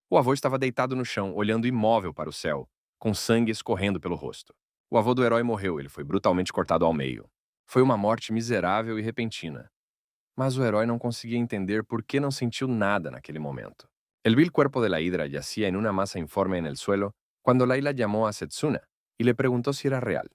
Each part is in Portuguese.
O avô estava deitado no chão, olhando imóvel para o céu, com sangue escorrendo pelo rosto. O avô do herói morreu, ele foi brutalmente cortado ao meio. Foi uma morte miserável e repentina. Mas o herói não conseguia entender por que não sentiu nada naquele momento. El vil cuerpo de la hidra yacía en una masa informe en el suelo cuando Layla llamó a Setsuna y le preguntou se era real.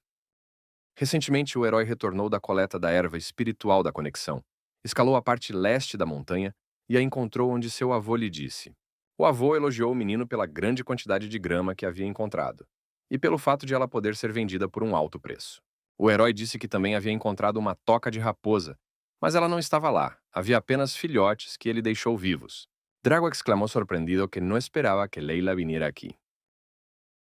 Recentemente, o herói retornou da coleta da erva espiritual da conexão, escalou a parte leste da montanha e a encontrou onde seu avô lhe disse. O avô elogiou o menino pela grande quantidade de grama que havia encontrado e pelo fato de ela poder ser vendida por um alto preço. O herói disse que também havia encontrado uma toca de raposa, mas ela não estava lá, havia apenas filhotes que ele deixou vivos. Drago exclamou surpreendido que não esperava que Leila viniera aqui.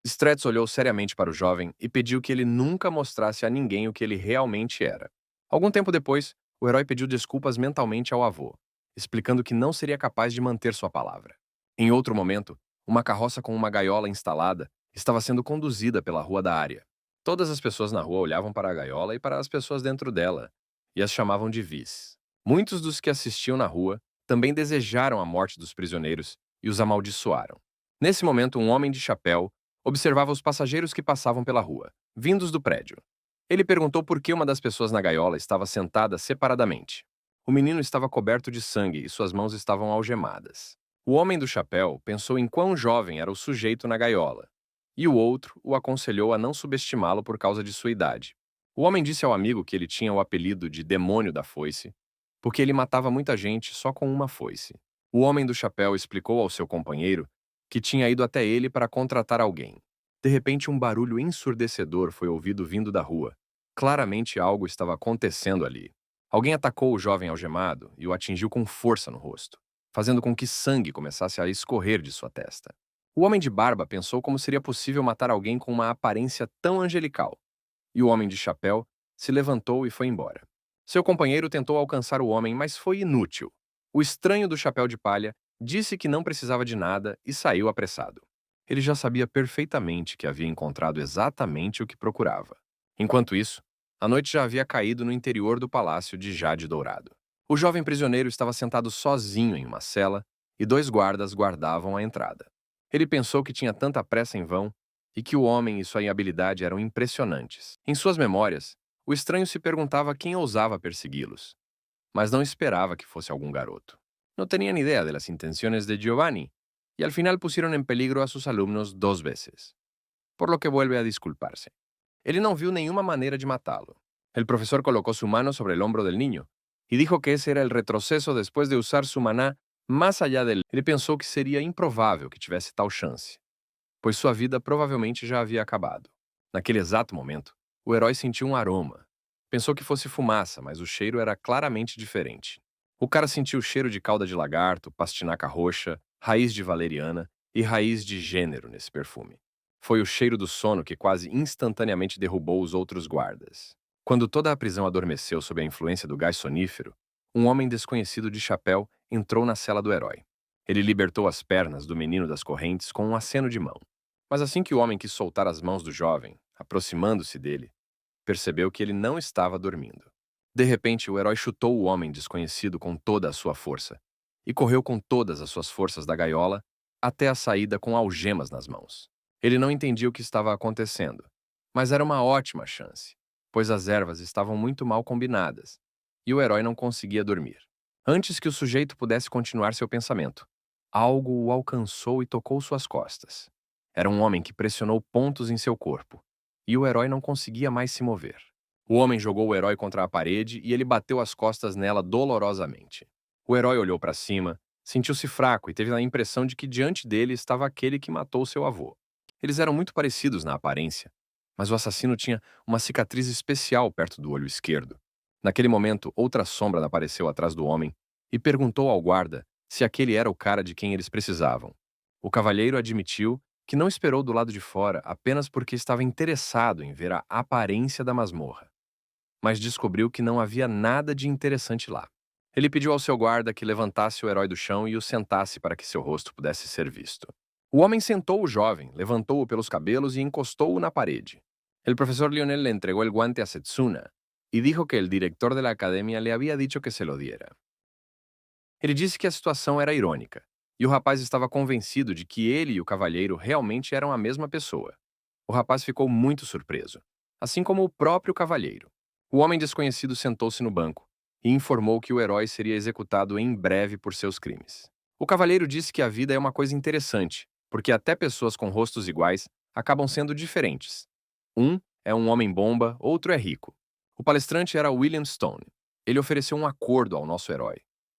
Stretz olhou seriamente para o jovem e pediu que ele nunca mostrasse a ninguém o que ele realmente era. Algum tempo depois, o herói pediu desculpas mentalmente ao avô, explicando que não seria capaz de manter sua palavra. Em outro momento, uma carroça com uma gaiola instalada estava sendo conduzida pela rua da área. Todas as pessoas na rua olhavam para a gaiola e para as pessoas dentro dela, e as chamavam de vis. Muitos dos que assistiam na rua também desejaram a morte dos prisioneiros e os amaldiçoaram. Nesse momento, um homem de chapéu observava os passageiros que passavam pela rua, vindos do prédio. Ele perguntou por que uma das pessoas na gaiola estava sentada separadamente. O menino estava coberto de sangue e suas mãos estavam algemadas. O homem do chapéu pensou em quão jovem era o sujeito na gaiola, e o outro o aconselhou a não subestimá-lo por causa de sua idade. O homem disse ao amigo que ele tinha o apelido de Demônio da Foice, porque ele matava muita gente só com uma foice. O homem do chapéu explicou ao seu companheiro que tinha ido até ele para contratar alguém. De repente, um barulho ensurdecedor foi ouvido vindo da rua. Claramente algo estava acontecendo ali. Alguém atacou o jovem algemado e o atingiu com força no rosto, fazendo com que sangue começasse a escorrer de sua testa. O homem de barba pensou como seria possível matar alguém com uma aparência tão angelical, e o homem de chapéu se levantou e foi embora. Seu companheiro tentou alcançar o homem, mas foi inútil. O estranho do chapéu de palha disse que não precisava de nada e saiu apressado. Ele já sabia perfeitamente que havia encontrado exatamente o que procurava. Enquanto isso, a noite já havia caído no interior do palácio de Jade Dourado. O jovem prisioneiro estava sentado sozinho em uma cela e dois guardas guardavam a entrada. Ele pensou que tinha tanta pressa em vão e que o homem e sua habilidade eram impressionantes. Em suas memórias, o estranho se perguntava quem ousava persegui-los, mas não esperava que fosse algum garoto. No tenían idea de las intenciones de Giovanni, y al final pusieron en peligro a sus alumnos 2 veces, por lo que vuelve a disculparse. Ele não viu nenhuma maneira de matá-lo. El profesor colocó su mano sobre el hombro del niño y dijo que ese era el retroceso después de usar su maná más allá dele. Ele pensou que seria improvável que tivesse tal chance, pois sua vida provavelmente já havia acabado. Naquele exato momento, o herói sentiu um aroma. Pensou que fosse fumaça, mas o cheiro era claramente diferente. O cara sentiu o cheiro de cauda de lagarto, pastinaca roxa, raiz de valeriana e raiz de gênero nesse perfume. Foi o cheiro do sono que quase instantaneamente derrubou os outros guardas. Quando toda a prisão adormeceu sob a influência do gás sonífero, um homem desconhecido de chapéu entrou na cela do herói. Ele libertou as pernas do menino das correntes com um aceno de mão. Mas assim que o homem quis soltar as mãos do jovem, aproximando-se dele, percebeu que ele não estava dormindo. De repente, o herói chutou o homem desconhecido com toda a sua força e correu com todas as suas forças da gaiola até a saída com algemas nas mãos. Ele não entendia o que estava acontecendo, mas era uma ótima chance, pois as ervas estavam muito mal combinadas e o herói não conseguia dormir. Antes que o sujeito pudesse continuar seu pensamento, algo o alcançou e tocou suas costas. Era um homem que pressionou pontos em seu corpo, e o herói não conseguia mais se mover. O homem jogou o herói contra a parede e ele bateu as costas nela dolorosamente. O herói olhou para cima, sentiu-se fraco e teve a impressão de que diante dele estava aquele que matou seu avô. Eles eram muito parecidos na aparência, mas o assassino tinha uma cicatriz especial perto do olho esquerdo. Naquele momento, outra sombra apareceu atrás do homem e perguntou ao guarda se aquele era o cara de quem eles precisavam. O cavalheiro admitiu que não esperou do lado de fora apenas porque estava interessado em ver a aparência da masmorra, mas descobriu que não havia nada de interessante lá. Ele pediu ao seu guarda que levantasse o herói do chão e o sentasse para que seu rosto pudesse ser visto. O homem sentou o jovem, levantou-o pelos cabelos e encostou-o na parede. El profesor Lionel le entregó el guante a Setsuna y dijo que el director de la academia le había dicho que se lo diera. Ele disse que a situação era irônica, E o rapaz estava convencido de que ele e o cavalheiro realmente eram a mesma pessoa. O rapaz ficou muito surpreso, assim como o próprio cavalheiro. O homem desconhecido sentou-se no banco e informou que o herói seria executado em breve por seus crimes. O cavalheiro disse que a vida é uma coisa interessante, porque até pessoas com rostos iguais acabam sendo diferentes. Um é um homem-bomba, outro é rico. O palestrante era William Stone. Ele ofereceu um acordo ao nosso herói,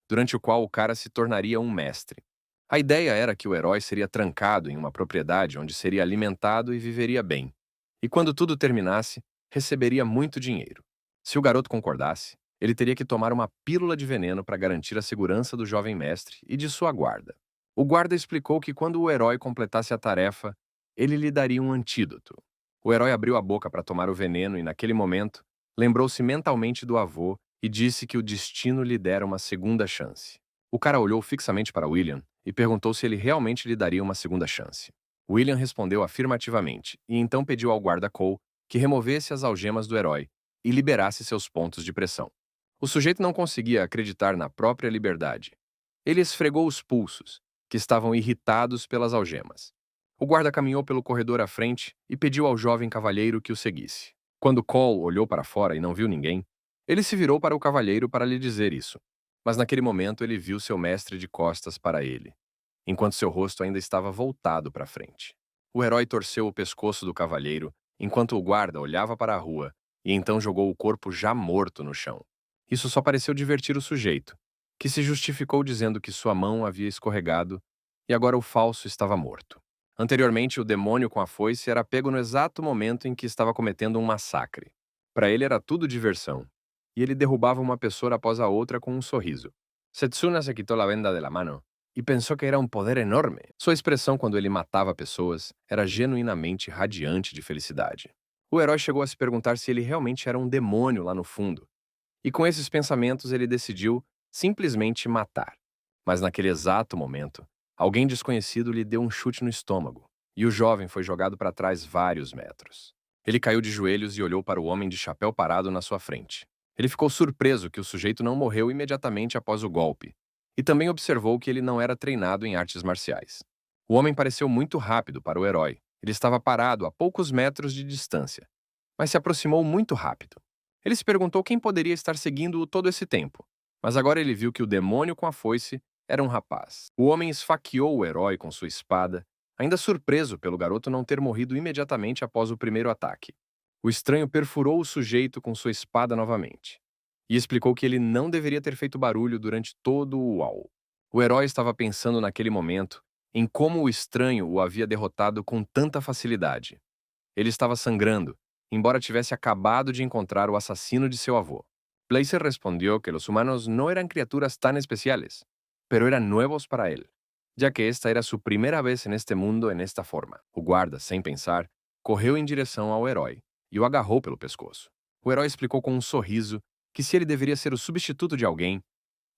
durante o qual o cara se tornaria um mestre. A ideia era que o herói seria trancado em uma propriedade onde seria alimentado e viveria bem. E quando tudo terminasse, receberia muito dinheiro. Se o garoto concordasse, ele teria que tomar uma pílula de veneno para garantir a segurança do jovem mestre e de sua guarda. O guarda explicou que quando o herói completasse a tarefa, ele lhe daria um antídoto. O herói abriu a boca para tomar o veneno e, naquele momento, lembrou-se mentalmente do avô e disse que o destino lhe dera uma segunda chance. O cara olhou fixamente para William e perguntou se ele realmente lhe daria uma segunda chance. William respondeu afirmativamente e então pediu ao guarda Cole que removesse as algemas do herói e liberasse seus pontos de pressão. O sujeito não conseguia acreditar na própria liberdade. Ele esfregou os pulsos, que estavam irritados pelas algemas. O guarda caminhou pelo corredor à frente e pediu ao jovem cavalheiro que o seguisse. Quando Cole olhou para fora e não viu ninguém, ele se virou para o cavalheiro para lhe dizer isso. Mas naquele momento ele viu seu mestre de costas para ele, enquanto seu rosto ainda estava voltado para frente. O herói torceu o pescoço do cavalheiro enquanto o guarda olhava para a rua e então jogou o corpo já morto no chão. Isso só pareceu divertir o sujeito, que se justificou dizendo que sua mão havia escorregado e agora o falso estava morto. Anteriormente, o demônio com a foice era pego no exato momento em que estava cometendo um massacre. Para ele era tudo diversão, e ele derrubava uma pessoa após a outra com um sorriso. Setsuna se quitou a venda de la mano e pensou que era um poder enorme. Sua expressão quando ele matava pessoas era genuinamente radiante de felicidade. O herói chegou a se perguntar se ele realmente era um demônio lá no fundo, e com esses pensamentos ele decidiu simplesmente matar. Mas naquele exato momento, alguém desconhecido lhe deu um chute no estômago, e o jovem foi jogado para trás vários metros. Ele caiu de joelhos e olhou para o homem de chapéu parado na sua frente. Ele ficou surpreso que o sujeito não morreu imediatamente após o golpe, e também observou que ele não era treinado em artes marciais. O homem pareceu muito rápido para o herói. Ele estava parado a poucos metros de distância, mas se aproximou muito rápido. Ele se perguntou quem poderia estar seguindo-o todo esse tempo, mas agora ele viu que o demônio com a foice era um rapaz. O homem esfaqueou o herói com sua espada, ainda surpreso pelo garoto não ter morrido imediatamente após o primeiro ataque. O estranho perfurou o sujeito com sua espada novamente e explicou que ele não deveria ter feito barulho durante todo o uau. O herói estava pensando naquele momento em como o estranho o havia derrotado com tanta facilidade. Ele estava sangrando, embora tivesse acabado de encontrar o assassino de seu avô. Blazer respondeu que os humanos não eram criaturas tão especiales, pero eran nuevos para él, ya que esta era su primera vez en este mundo en esta forma. O guarda, sem pensar, correu em direção ao herói e o agarrou pelo pescoço. O herói explicou com um sorriso que se ele deveria ser o substituto de alguém,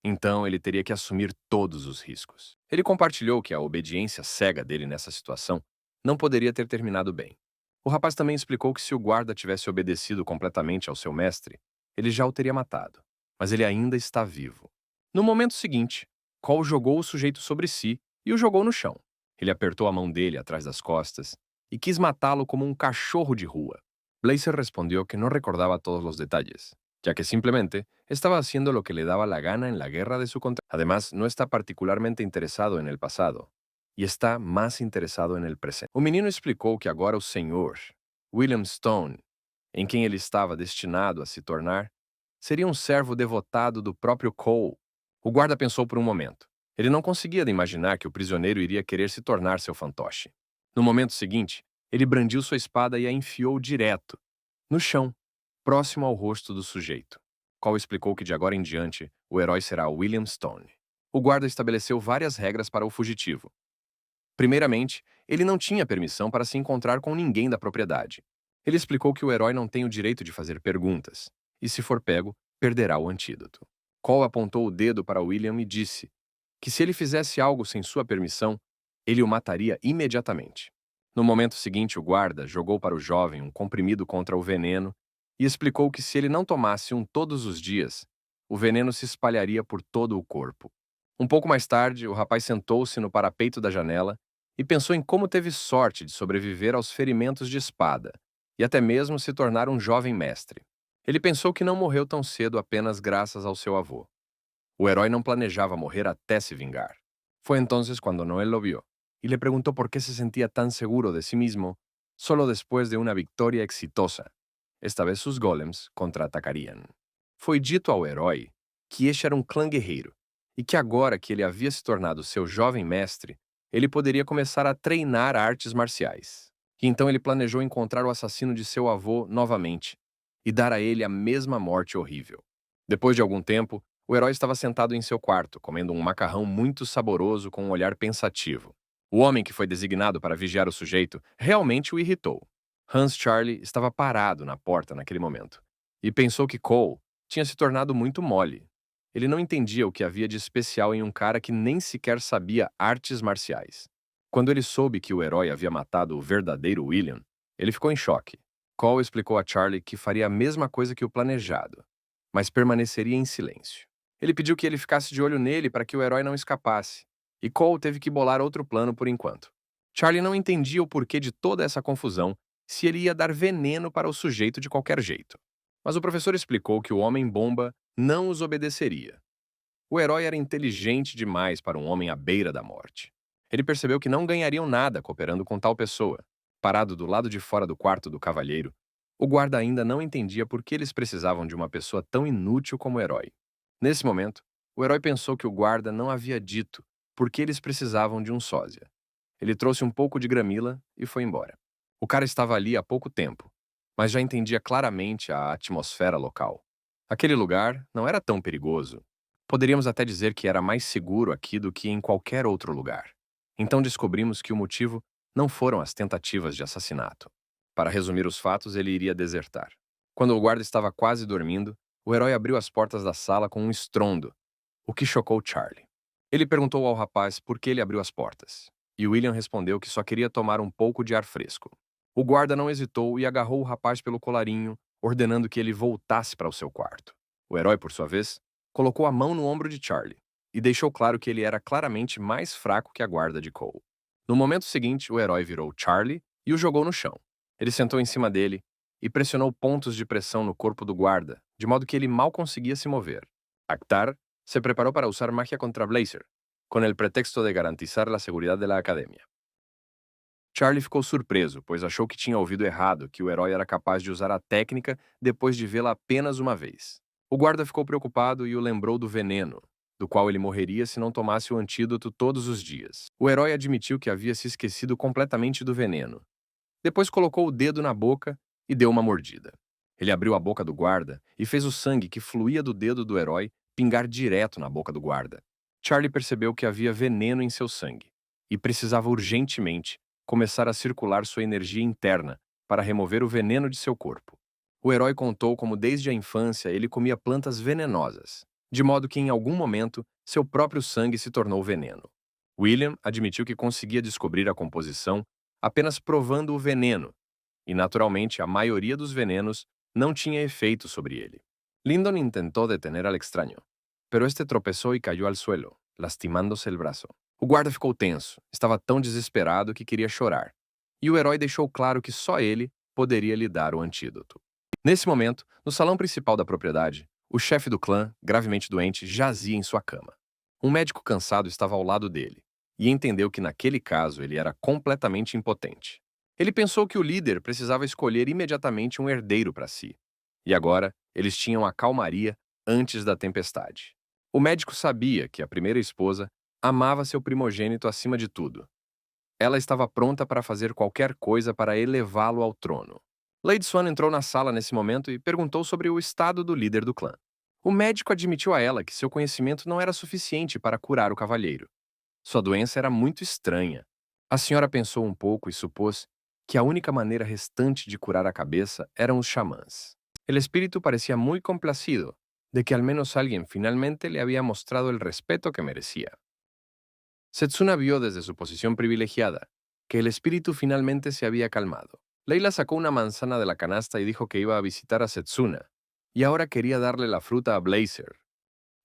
então ele teria que assumir todos os riscos. Ele compartilhou que a obediência cega dele nessa situação não poderia ter terminado bem. O rapaz também explicou que se o guarda tivesse obedecido completamente ao seu mestre, ele já o teria matado, mas ele ainda está vivo. No momento seguinte, Cole jogou o sujeito sobre si e o jogou no chão. Ele apertou a mão dele atrás das costas e quis matá-lo como um cachorro de rua. Blazer respondeu que não recordava todos os detalles, ya que simplemente estaba haciendo lo que le daba la gana en la guerra de su contra. Además, no está particularmente interesado en el pasado, e está mais interessado en el presente. O menino explicou que agora o senhor, William Stone, em quem ele estava destinado a se tornar, seria um servo devotado do próprio Cole. O guarda pensou por um momento. Ele não conseguia imaginar que o prisioneiro iria querer se tornar seu fantoche. No momento seguinte, ele brandiu sua espada e a enfiou direto, no chão, próximo ao rosto do sujeito. Cole explicou que de agora em diante, o herói será William Stone. O guarda estabeleceu várias regras para o fugitivo. Primeiramente, ele não tinha permissão para se encontrar com ninguém da propriedade. Ele explicou que o herói não tem o direito de fazer perguntas, e se for pego, perderá o antídoto. Cole apontou o dedo para William e disse que se ele fizesse algo sem sua permissão, ele o mataria imediatamente. No momento seguinte, o guarda jogou para o jovem um comprimido contra o veneno e explicou que se ele não tomasse um todos os dias, o veneno se espalharia por todo o corpo. Um pouco mais tarde, o rapaz sentou-se no parapeito da janela e pensou em como teve sorte de sobreviver aos ferimentos de espada e até mesmo se tornar um jovem mestre. Ele pensou que não morreu tão cedo apenas graças ao seu avô. O herói não planejava morrer até se vingar. Foi entonces quando Noel lo vio y le preguntó por qué se sentía tan seguro de sí mismo solo después de una victoria exitosa. Esta vez sus golems contra-atacarían. Foi dito ao herói que este era um clã guerreiro e que agora que ele havia se tornado seu jovem mestre, ele poderia começar a treinar artes marciais. E então ele planejou encontrar o assassino de seu avô novamente e dar a ele a mesma morte horrível. Depois de algum tempo, o herói estava sentado em seu quarto, comendo um macarrão muito saboroso com um olhar pensativo. O homem que foi designado para vigiar o sujeito realmente o irritou. Hans Charlie estava parado na porta naquele momento e pensou que Cole tinha se tornado muito mole. Ele não entendia o que havia de especial em um cara que nem sequer sabia artes marciais. Quando ele soube que o herói havia matado o verdadeiro William, ele ficou em choque. Cole explicou a Charlie que faria a mesma coisa que o planejado, mas permaneceria em silêncio. Ele pediu que ele ficasse de olho nele para que o herói não escapasse, e Cole teve que bolar outro plano por enquanto. Charlie não entendia o porquê de toda essa confusão, se ele ia dar veneno para o sujeito de qualquer jeito. Mas o professor explicou que o homem-bomba não os obedeceria. O herói era inteligente demais para um homem à beira da morte. Ele percebeu que não ganhariam nada cooperando com tal pessoa. Parado do lado de fora do quarto do cavalheiro, o guarda ainda não entendia por que eles precisavam de uma pessoa tão inútil como o herói. Nesse momento, o herói pensou que o guarda não havia dito por que eles precisavam de um sósia. Ele trouxe um pouco de gramila e foi embora. O cara estava ali há pouco tempo, mas já entendia claramente a atmosfera local. Aquele lugar não era tão perigoso. Poderíamos até dizer que era mais seguro aqui do que em qualquer outro lugar. Então descobrimos que o motivo não foram as tentativas de assassinato. Para resumir os fatos, ele iria desertar. Quando o guarda estava quase dormindo, o herói abriu as portas da sala com um estrondo, o que chocou Charlie. Ele perguntou ao rapaz por que ele abriu as portas, e William respondeu que só queria tomar um pouco de ar fresco. O guarda não hesitou e agarrou o rapaz pelo colarinho, ordenando que ele voltasse para o seu quarto. O herói, por sua vez, colocou a mão no ombro de Charlie e deixou claro que ele era claramente mais fraco que a guarda de Cole. No momento seguinte, o herói virou Charlie e o jogou no chão. Ele sentou em cima dele e pressionou pontos de pressão no corpo do guarda, de modo que ele mal conseguia se mover. Akhtar se preparou para usar magia contra Blazer, com el pretexto de garantizar a seguridad de la academia. Charlie ficou surpreso, pois achou que tinha ouvido errado, que o herói era capaz de usar a técnica depois de vê-la apenas uma vez. O guarda ficou preocupado e o lembrou do veneno, do qual ele morreria se não tomasse o antídoto todos os dias. O herói admitiu que havia se esquecido completamente do veneno. Depois colocou o dedo na boca e deu uma mordida. Ele abriu a boca do guarda e fez o sangue que fluía do dedo do herói pingar direto na boca do guarda. Charlie percebeu que havia veneno em seu sangue e precisava urgentemente começar a circular sua energia interna para remover o veneno de seu corpo. O herói contou como desde a infância ele comia plantas venenosas, de modo que em algum momento seu próprio sangue se tornou veneno. William admitiu que conseguia descobrir a composição apenas provando o veneno, e naturalmente a maioria dos venenos não tinha efeito sobre ele. Lyndon intentó detener al extraño, pero este tropezó y cayó al suelo, lastimándose el brazo. O guarda ficou tenso, estava tão desesperado que queria chorar, e o herói deixou claro que só ele poderia lhe dar o antídoto. Nesse momento, no salão principal da propriedade, o chefe do clã, gravemente doente, jazia em sua cama. Um médico cansado estava ao lado dele, e entendeu que naquele caso ele era completamente impotente. Ele pensou que o líder precisava escolher imediatamente um herdeiro para si, e agora eles tinham a calmaria antes da tempestade. O médico sabia que a primeira esposa amava seu primogênito acima de tudo. Ela estava pronta para fazer qualquer coisa para elevá-lo ao trono. Lady Swan entrou na sala nesse momento e perguntou sobre o estado do líder do clã. O médico admitiu a ela que seu conhecimento não era suficiente para curar o cavalheiro. Sua doença era muito estranha. A senhora pensou um pouco e supôs que a única maneira restante de curar a cabeça eram os xamãs. El espíritu parecía muy complacido de que al menos alguien finalmente le había mostrado el respeto que merecía. Setsuna vio desde su posición privilegiada que el espíritu finalmente se había calmado. Leila sacó una manzana de la canasta y dijo que iba a visitar a Setsuna, y ahora quería darle la fruta a Blazer.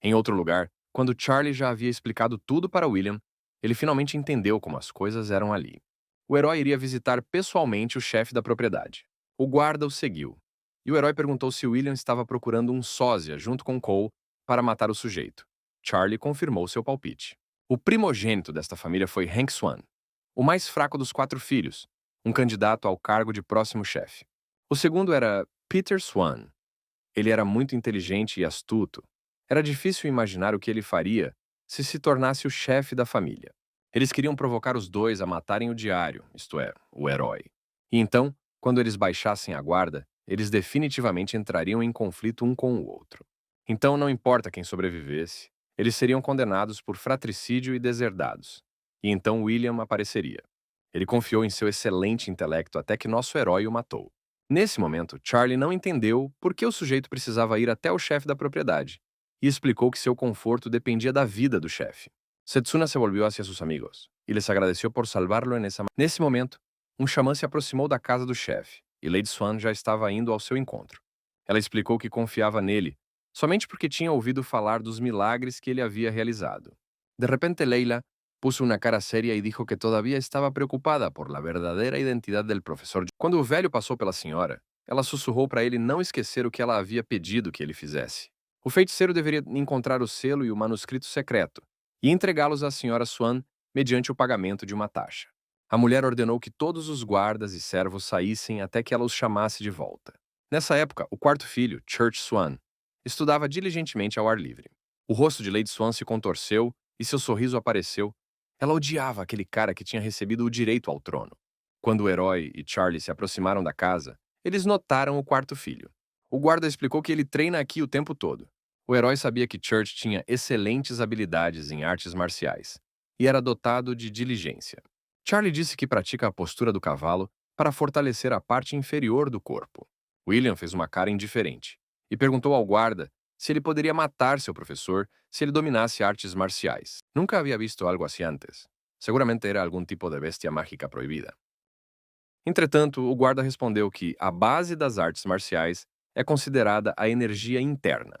En otro lugar, Quando Charlie já havia explicado tudo para William, ele finalmente entendeu como as coisas eram ali. O herói iria visitar pessoalmente o chefe da propriedade. O guarda o seguiu. E o herói perguntou se William estava procurando um sósia junto com Cole para matar o sujeito. Charlie confirmou seu palpite. O primogênito desta família foi Hank Swan, o mais fraco dos 4 filhos, um candidato ao cargo de próximo chefe. O segundo era Peter Swan. Ele era muito inteligente e astuto. Era difícil imaginar o que ele faria se tornasse o chefe da família. Eles queriam provocar os dois a matarem o diário, isto é, o herói. E então, quando eles baixassem a guarda, eles definitivamente entrariam em conflito um com o outro. Então, não importa quem sobrevivesse, eles seriam condenados por fratricídio e deserdados. E então William apareceria. Ele confiou em seu excelente intelecto até que nosso herói o matou. Nesse momento, Charlie não entendeu por que o sujeito precisava ir até o chefe da propriedade e explicou que seu conforto dependia da vida do chefe. Setsuna se volvió hacia sus amigos e les agradeció por salvarlo en esa. Nesse momento, um xamã se aproximou da casa do chefe e Lady Swan já estava indo ao seu encontro. Ela explicou que confiava nele somente porque tinha ouvido falar dos milagres que ele havia realizado. De repente, Leila puso una cara seria y dijo que todavía estaba preocupada por la verdadera identidad del professor. Quando o velho passou pela senhora, ela sussurrou para ele não esquecer o que ela havia pedido que ele fizesse. O feiticeiro deveria encontrar o selo e o manuscrito secreto e entregá-los à senhora Swan mediante o pagamento de uma taxa. A mulher ordenou que todos os guardas e servos saíssem até que ela os chamasse de volta. Nessa época, o quarto filho, Church Swan, estudava diligentemente ao ar livre. O rosto de Lady Swan se contorceu e seu sorriso apareceu. Ela odiava aquele cara que tinha recebido o direito ao trono. Quando o herói e Charlie se aproximaram da casa, eles notaram o quarto filho. O guarda explicou que ele treina aqui o tempo todo. O herói sabia que Church tinha excelentes habilidades em artes marciais e era dotado de diligência. Charlie disse que pratica a postura do cavalo para fortalecer a parte inferior do corpo. William fez uma cara indiferente e perguntou ao guarda se ele poderia matar seu professor se ele dominasse artes marciais. Nunca havia visto algo assim antes. Seguramente era algum tipo de bestia mágica proibida. Entretanto, o guarda respondeu que a base das artes marciais é considerada a energia interna.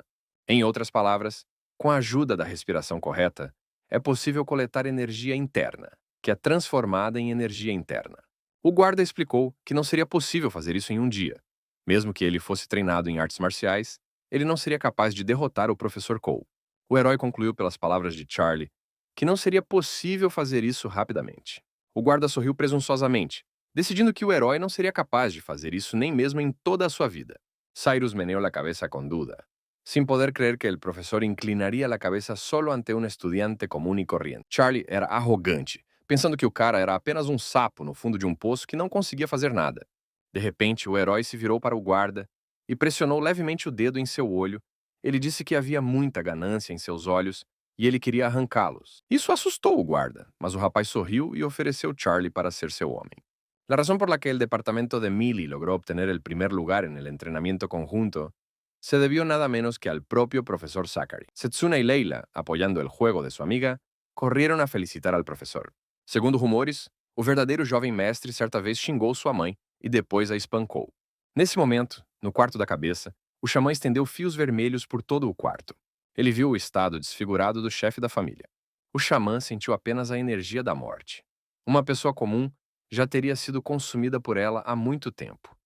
Em outras palavras, com a ajuda da respiração correta, é possível coletar energia interna, que é transformada em energia interna. O guarda explicou que não seria possível fazer isso em um dia. Mesmo que ele fosse treinado em artes marciais, ele não seria capaz de derrotar o professor Cole. O herói concluiu pelas palavras de Charlie que não seria possível fazer isso rapidamente. O guarda sorriu presunçosamente, decidindo que o herói não seria capaz de fazer isso nem mesmo em toda a sua vida. Cyrus meneou a cabeça com duda, sin poder creer que o professor inclinaria a cabeça solo ante um estudiante comum e corriente. Charlie era arrogante, pensando que o cara era apenas um sapo no fundo de um poço que não conseguia fazer nada. De repente, o herói se virou para o guarda e pressionou levemente o dedo em seu olho. Ele disse que havia muita ganância em seus olhos e ele queria arrancá-los. Isso assustou o guarda, mas o rapaz sorriu e ofereceu Charlie para ser seu homem. La razón por la que el departamento de Millie logró obtener el primer lugar en el entrenamiento conjunto se debió nada menos que al propio profesor Zachary. Setsuna y Leila, apoyando el juego de su amiga, corrieron a felicitar al professor. Segundo rumores, o verdadeiro jovem mestre certa vez xingou sua mãe e depois a espancou. Nesse momento, no quarto da cabeça, o xamã estendeu fios vermelhos por todo o quarto. Ele viu o estado desfigurado do chefe da família. O xamã sentiu apenas a energia da morte. Uma pessoa comum já teria sido consumida por ela há muito tempo.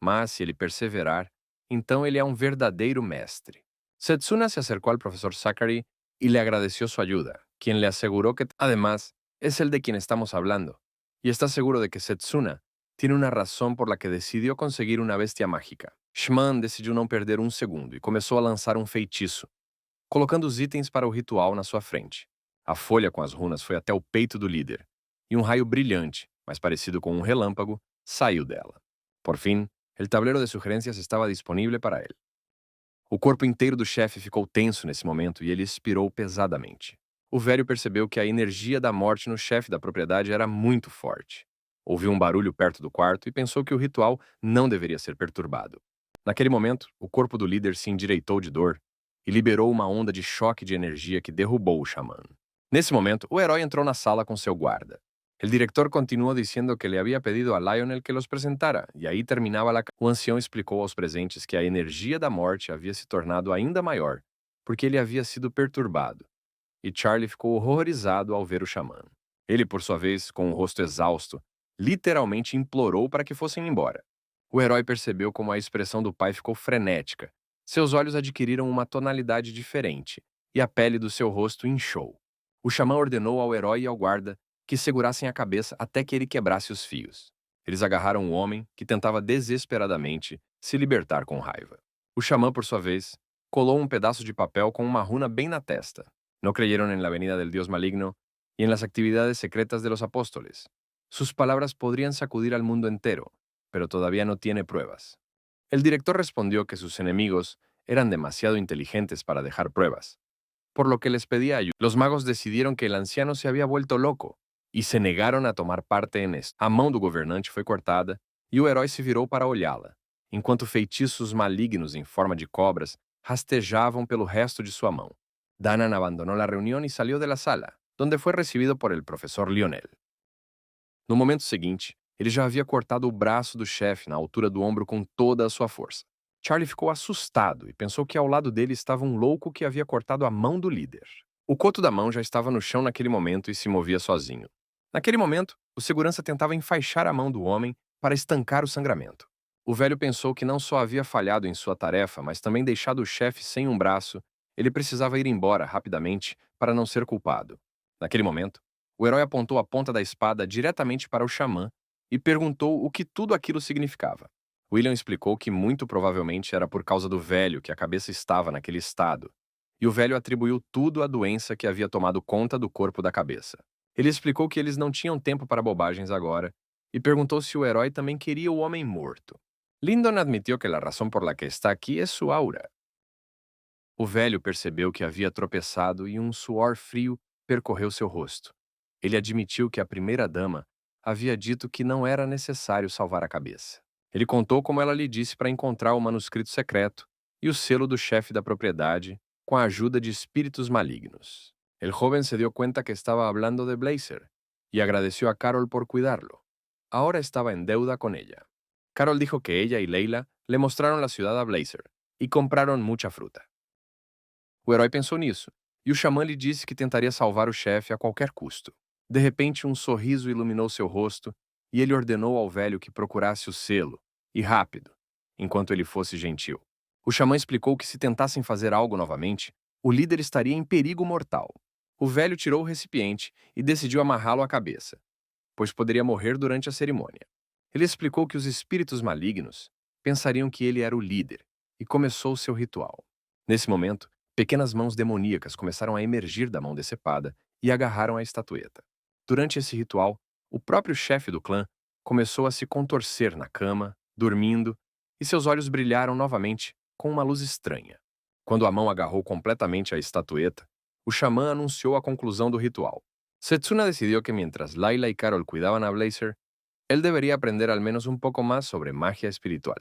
Mas, se ele perseverar, então ele é um verdadeiro mestre. Setsuna se acercou ao professor Zachary y le agradeció su ayuda, quien le aseguró que, además, es el de quien estamos hablando, y está seguro de que Setsuna tiene una razón por la que decidió conseguir una bestia mágica. Shman decidiu não perder um segundo e começou a lançar um feitiço, colocando os itens para o ritual na sua frente. A folha com as runas foi até o peito do líder, e um raio brilhante, mais parecido com um relâmpago, saiu dela. Por fim, o tablero de sugerências estava disponível para ele. O corpo inteiro do chefe ficou tenso nesse momento e ele expirou pesadamente. O velho percebeu que a energia da morte no chefe da propriedade era muito forte. Ouviu um barulho perto do quarto e pensou que o ritual não deveria ser perturbado. Naquele momento, o corpo do líder se endireitou de dor e liberou uma onda de choque de energia que derrubou o xamã. Nesse momento, o herói entrou na sala com seu guarda. O diretor continuou dizendo que le havia pedido a Lionel que los presentara, e aí terminava a... O ancião explicou aos presentes que a energia da morte havia se tornado ainda maior, porque ele havia sido perturbado. e Charlie ficou horrorizado ao ver o xamã. Ele, por sua vez, com o rosto exausto, literalmente implorou para que fossem embora. O herói percebeu como a expressão do pai ficou frenética. Seus olhos adquiriram uma tonalidade diferente, e a pele do seu rosto inchou. O xamã ordenou ao herói e ao guarda que segurassem a cabeça até que ele quebrasse os fios. Eles agarraram o homem, que tentava desesperadamente se libertar com raiva. O xamã, por sua vez, colou um pedaço de papel com uma runa bem na testa. No creyeron en la venida del Dios maligno y en las actividades secretas de los apóstoles. Sus palabras podrían sacudir al mundo entero, pero todavía no tiene pruebas. El director respondió que sus enemigos eran demasiado inteligentes para dejar pruebas, por lo que les pedía ayuda. Los magos decidieron que el anciano se había vuelto loco e se negaram a tomar parte nisso. A mão do governante foi cortada e o herói se virou para olhá-la, enquanto feitiços malignos em forma de cobras rastejavam pelo resto de sua mão. Danan abandonou a reunião e saiu da sala, onde foi recebido por el professor Lionel. No momento seguinte, ele já havia cortado o braço do chefe na altura do ombro com toda a sua força. Charlie ficou assustado e pensou que ao lado dele estava um louco que havia cortado a mão do líder. O coto da mão já estava no chão naquele momento e se movia sozinho. Naquele momento, o segurança tentava enfaixar a mão do homem para estancar o sangramento. O velho pensou que não só havia falhado em sua tarefa, mas também deixado o chefe sem um braço. Ele precisava ir embora rapidamente para não ser culpado. Naquele momento, o herói apontou a ponta da espada diretamente para o xamã e perguntou o que tudo aquilo significava. William explicou que muito provavelmente era por causa do velho que a cabeça estava naquele estado, e o velho atribuiu tudo à doença que havia tomado conta do corpo da cabeça. Ele explicou que eles não tinham tempo para bobagens agora e perguntou se o herói também queria o homem morto. Lyndon admitiu que a razão por la que está aqui é sua aura. O velho percebeu que havia tropeçado e um suor frio percorreu seu rosto. Ele admitiu que a primeira-dama havia dito que não era necessário salvar a cabeça. Ele contou como ela lhe disse para encontrar o manuscrito secreto e o selo do chefe da propriedade com a ajuda de espíritos malignos. El joven se dio cuenta que estaba hablando de Blazer y agradeció a Carol por cuidarlo. Ahora estaba en deuda con ella. Carol dijo que ella y Leila le mostraron la ciudad a Blazer y compraron mucha fruta. O herói pensou nisso, e o xamã lhe disse que tentaria salvar o chefe a qualquer custo. De repente, um sorriso iluminou seu rosto e ele ordenou ao velho que procurasse o selo, e rápido, enquanto ele fosse gentil. O xamã explicou que se tentassem fazer algo novamente, o líder estaria em perigo mortal. O velho tirou o recipiente e decidiu amarrá-lo à cabeça, pois poderia morrer durante a cerimônia. Ele explicou que os espíritos malignos pensariam que ele era o líder e começou seu ritual. Nesse momento, pequenas mãos demoníacas começaram a emergir da mão decepada e agarraram a estatueta. Durante esse ritual, o próprio chefe do clã começou a se contorcer na cama, dormindo, e seus olhos brilharam novamente com uma luz estranha. Quando a mão agarrou completamente a estatueta, o xamã anunciou a conclusão do ritual. Setsuna decidiu que mientras Layla y Carol cuidaban a Blazer, él debería aprender al menos un poco más sobre magia espiritual.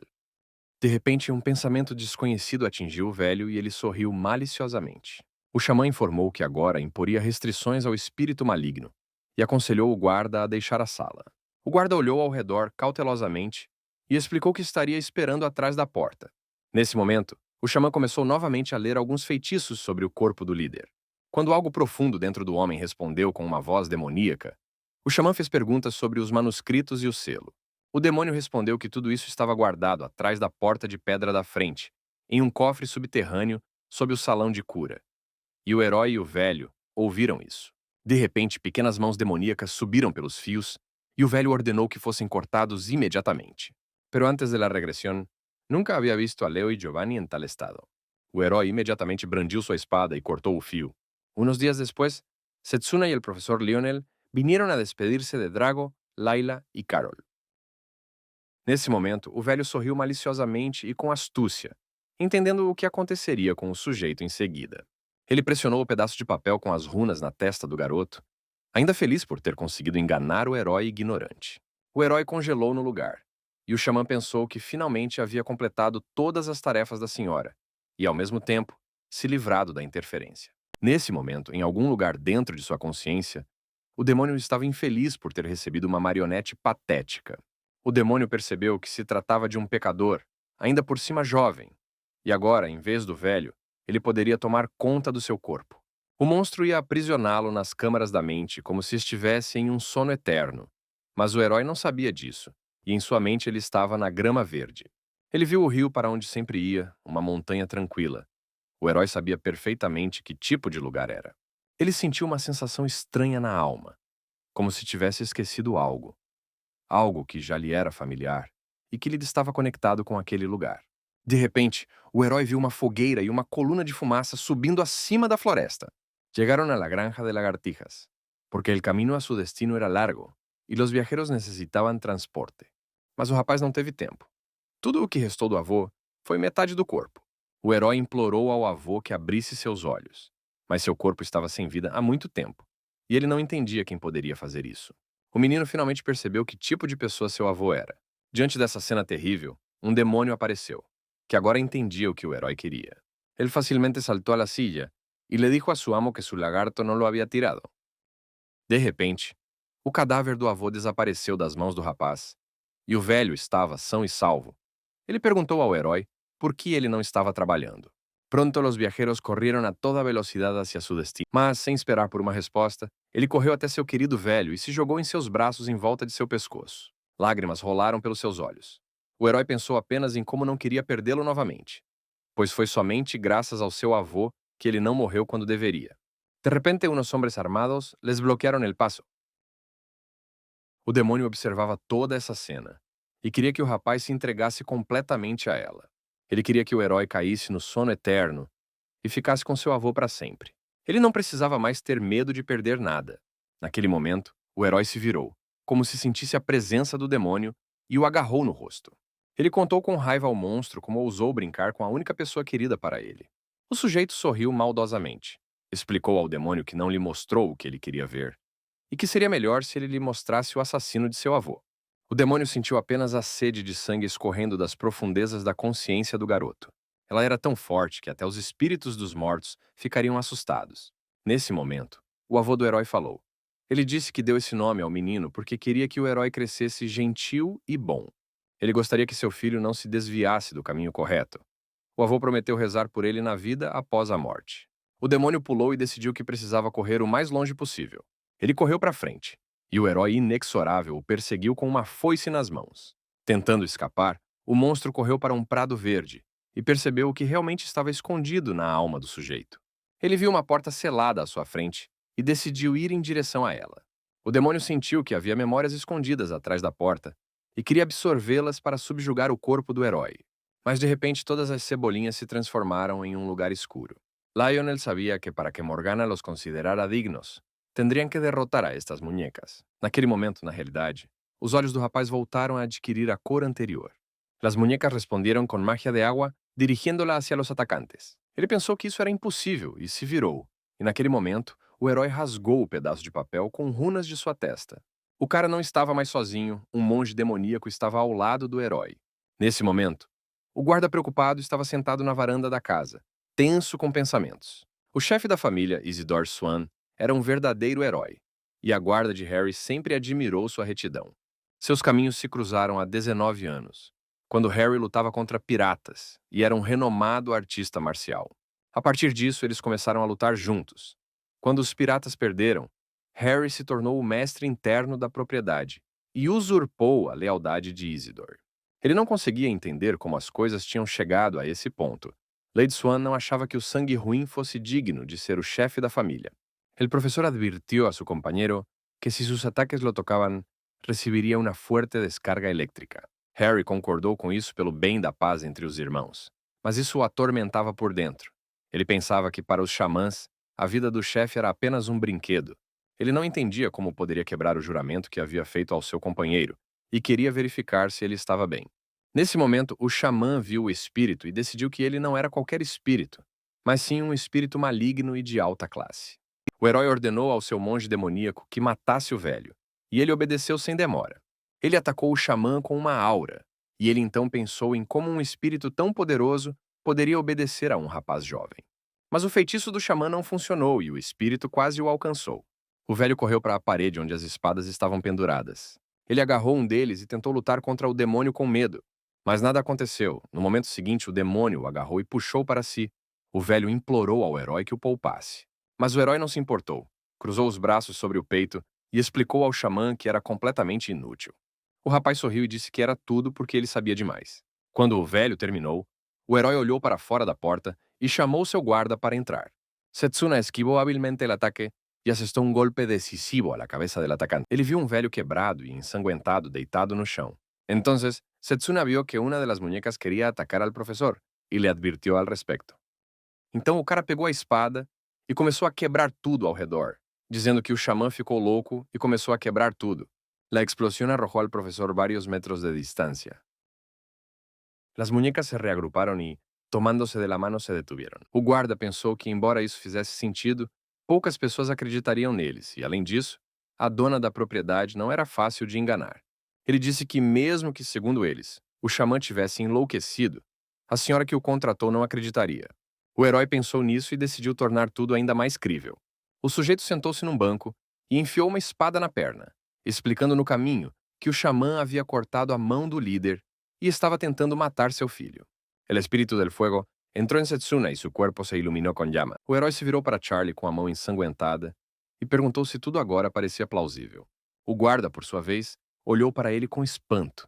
De repente, um pensamento desconhecido atingiu o velho e ele sorriu maliciosamente. O xamã informou que agora imporia restrições ao espírito maligno e aconselhou o guarda a deixar a sala. O guarda olhou ao redor cautelosamente e explicou que estaria esperando atrás da porta. Nesse momento, o xamã começou novamente a ler alguns feitiços sobre o corpo do líder. Quando algo profundo dentro do homem respondeu com uma voz demoníaca, o xamã fez perguntas sobre os manuscritos e o selo. O demônio respondeu que tudo isso estava guardado atrás da porta de pedra da frente, em um cofre subterrâneo sob o salão de cura. E o herói e o velho ouviram isso. De repente, pequenas mãos demoníacas subiram pelos fios e o velho ordenou que fossem cortados imediatamente. Pero antes de la regresión, nunca havia visto a Leo e Giovanni em tal estado. O herói imediatamente brandiu sua espada e cortou o fio. Unos días después, Setsuna y el profesor Lionel vinieron a despedirse de Drago, Layla e Carol. Nesse momento, o velho sorriu maliciosamente e com astúcia, entendendo o que aconteceria com o sujeito em seguida. Ele pressionou o pedaço de papel com as runas na testa do garoto, ainda feliz por ter conseguido enganar o herói ignorante. O herói congelou no lugar, e o xamã pensou que finalmente havia completado todas as tarefas da senhora, e, ao mesmo tempo, se livrado da interferência. Nesse momento, em algum lugar dentro de sua consciência, o demônio estava infeliz por ter recebido uma marionete patética. O demônio percebeu que se tratava de um pecador, ainda por cima jovem, e agora, em vez do velho, ele poderia tomar conta do seu corpo. O monstro ia aprisioná-lo nas câmaras da mente como se estivesse em um sono eterno. Mas o herói não sabia disso, e em sua mente ele estava na grama verde. Ele viu o rio para onde sempre ia, uma montanha tranquila. O herói sabia perfeitamente que tipo de lugar era. Ele sentiu uma sensação estranha na alma, como se tivesse esquecido algo. Algo que já lhe era familiar e que lhe estava conectado com aquele lugar. De repente, o herói viu uma fogueira e uma coluna de fumaça subindo acima da floresta. Llegaron a la granja de lagartijas, porque el camino a su destino era largo e los viajeros necessitavam transporte. Mas o rapaz não teve tempo. Tudo o que restou do avô foi metade do corpo. O herói implorou ao avô que abrisse seus olhos, mas seu corpo estava sem vida há muito tempo, e ele não entendia quem poderia fazer isso. O menino finalmente percebeu que tipo de pessoa seu avô era. Diante dessa cena terrível, um demônio apareceu, que agora entendia o que o herói queria. Ele facilmente saltou a la silla e le dijo a su amo que su lagarto não lo havia tirado. De repente, o cadáver do avô desapareceu das mãos do rapaz, e o velho estava são e salvo. Ele perguntou ao herói por que ele não estava trabalhando. Pronto, os viajeros correram a toda velocidade hacia su destino. Mas, sem esperar por uma resposta, ele correu até seu querido velho e se jogou em seus braços em volta de seu pescoço. Lágrimas rolaram pelos seus olhos. O herói pensou apenas em como não queria perdê-lo novamente, pois foi somente graças ao seu avô que ele não morreu quando deveria. De repente, unos hombres armados les bloquearon el paso. O demônio observava toda essa cena e queria que o rapaz se entregasse completamente a ela. Ele queria que o herói caísse no sono eterno e ficasse com seu avô para sempre. Ele não precisava mais ter medo de perder nada. Naquele momento, o herói se virou, como se sentisse a presença do demônio, e o agarrou no rosto. Ele contou com raiva ao monstro como ousou brincar com a única pessoa querida para ele. O sujeito sorriu maldosamente. Explicou ao demônio que não lhe mostrou o que ele queria ver, e que seria melhor se ele lhe mostrasse o assassino de seu avô. O demônio sentiu apenas a sede de sangue escorrendo das profundezas da consciência do garoto. Ela era tão forte que até os espíritos dos mortos ficariam assustados. Nesse momento, o avô do herói falou. Ele disse que deu esse nome ao menino porque queria que o herói crescesse gentil e bom. Ele gostaria que seu filho não se desviasse do caminho correto. O avô prometeu rezar por ele na vida após a morte. O demônio pulou e decidiu que precisava correr o mais longe possível. Ele correu para frente, e o herói inexorável o perseguiu com uma foice nas mãos. Tentando escapar, o monstro correu para um prado verde e percebeu o que realmente estava escondido na alma do sujeito. Ele viu uma porta selada à sua frente e decidiu ir em direção a ela. O demônio sentiu que havia memórias escondidas atrás da porta e queria absorvê-las para subjugar o corpo do herói. Mas de repente todas as cebolinhas se transformaram em um lugar escuro. Lionel sabia que para que Morgana los considerara dignos, tendriam que derrotar a estas muñecas. Naquele momento, na realidade, os olhos do rapaz voltaram a adquirir a cor anterior. Las muñecas respondieron com magia de agua, dirigiéndola hacia los atacantes. Ele pensou que isso era impossível e se virou. E naquele momento, o herói rasgou o pedaço de papel com runas de sua testa. O cara não estava mais sozinho, um monge demoníaco estava ao lado do herói. Nesse momento, o guarda preocupado estava sentado na varanda da casa, tenso com pensamentos. O chefe da família, Isidore Swan, era um verdadeiro herói, e a guarda de Harry sempre admirou sua retidão. Seus caminhos se cruzaram há 19 anos, quando Harry lutava contra piratas e era um renomado artista marcial. A partir disso, eles começaram a lutar juntos. Quando os piratas perderam, Harry se tornou o mestre interno da propriedade e usurpou a lealdade de Isidore. Ele não conseguia entender como as coisas tinham chegado a esse ponto. Lady Swan não achava que o sangue ruim fosse digno de ser o chefe da família. El profesor advirtió a su compañero que si sus ataques lo tocaban, recibiría una fuerte descarga eléctrica. Harry concordou com isso pelo bem da paz entre os irmãos, mas isso o atormentava por dentro. Ele pensava que para os xamãs, a vida do chefe era apenas um brinquedo. Ele não entendia como poderia quebrar o juramento que havia feito ao seu companheiro e queria verificar se ele estava bem. Nesse momento, o xamã viu o espírito e decidiu que ele não era qualquer espírito, mas sim um espírito maligno e de alta classe. O herói ordenou ao seu monge demoníaco que matasse o velho, e ele obedeceu sem demora. Ele atacou o xamã com uma aura, e ele então pensou em como um espírito tão poderoso poderia obedecer a um rapaz jovem. Mas o feitiço do xamã não funcionou e o espírito quase o alcançou. O velho correu para a parede onde as espadas estavam penduradas. Ele agarrou um deles e tentou lutar contra o demônio com medo. Mas nada aconteceu. No momento seguinte, o demônio o agarrou e puxou para si. O velho implorou ao herói que o poupasse. Mas o herói não se importou. Cruzou os braços sobre o peito e explicou ao xamã que era completamente inútil. O rapaz sorriu e disse que era tudo porque ele sabia demais. Quando o velho terminou, o herói olhou para fora da porta e chamou seu guarda para entrar. Setsuna esquivou habilmente o ataque e asestou um golpe decisivo à cabeça do atacante. Ele viu um velho quebrado e ensanguentado deitado no chão. Entonces, Setsuna vio que uma das muñecas queria atacar al professor e lhe advirtió al respecto. Então o cara pegou a espada e começou a quebrar tudo ao redor, dizendo que o xamã ficou louco e começou a quebrar tudo. La explosión arrojó al profesor varios metros de distancia. Las muñecas se reagruparon y, tomándose de la mano, se detuvieron. O guarda pensou que, embora isso fizesse sentido, poucas pessoas acreditariam neles, e, além disso, a dona da propriedade não era fácil de enganar. Ele disse que, mesmo que, segundo eles, o xamã tivesse enlouquecido, a senhora que o contratou não acreditaria. O herói pensou nisso e decidiu tornar tudo ainda mais crível. O sujeito sentou-se num banco e enfiou uma espada na perna, explicando no caminho que o xamã havia cortado a mão do líder e estava tentando matar seu filho. El espírito del fuego entrou em Setsuna e seu corpo se iluminou com llama. O herói se virou para Charlie com a mão ensanguentada e perguntou se tudo agora parecia plausível. O guarda, por sua vez, olhou para ele com espanto.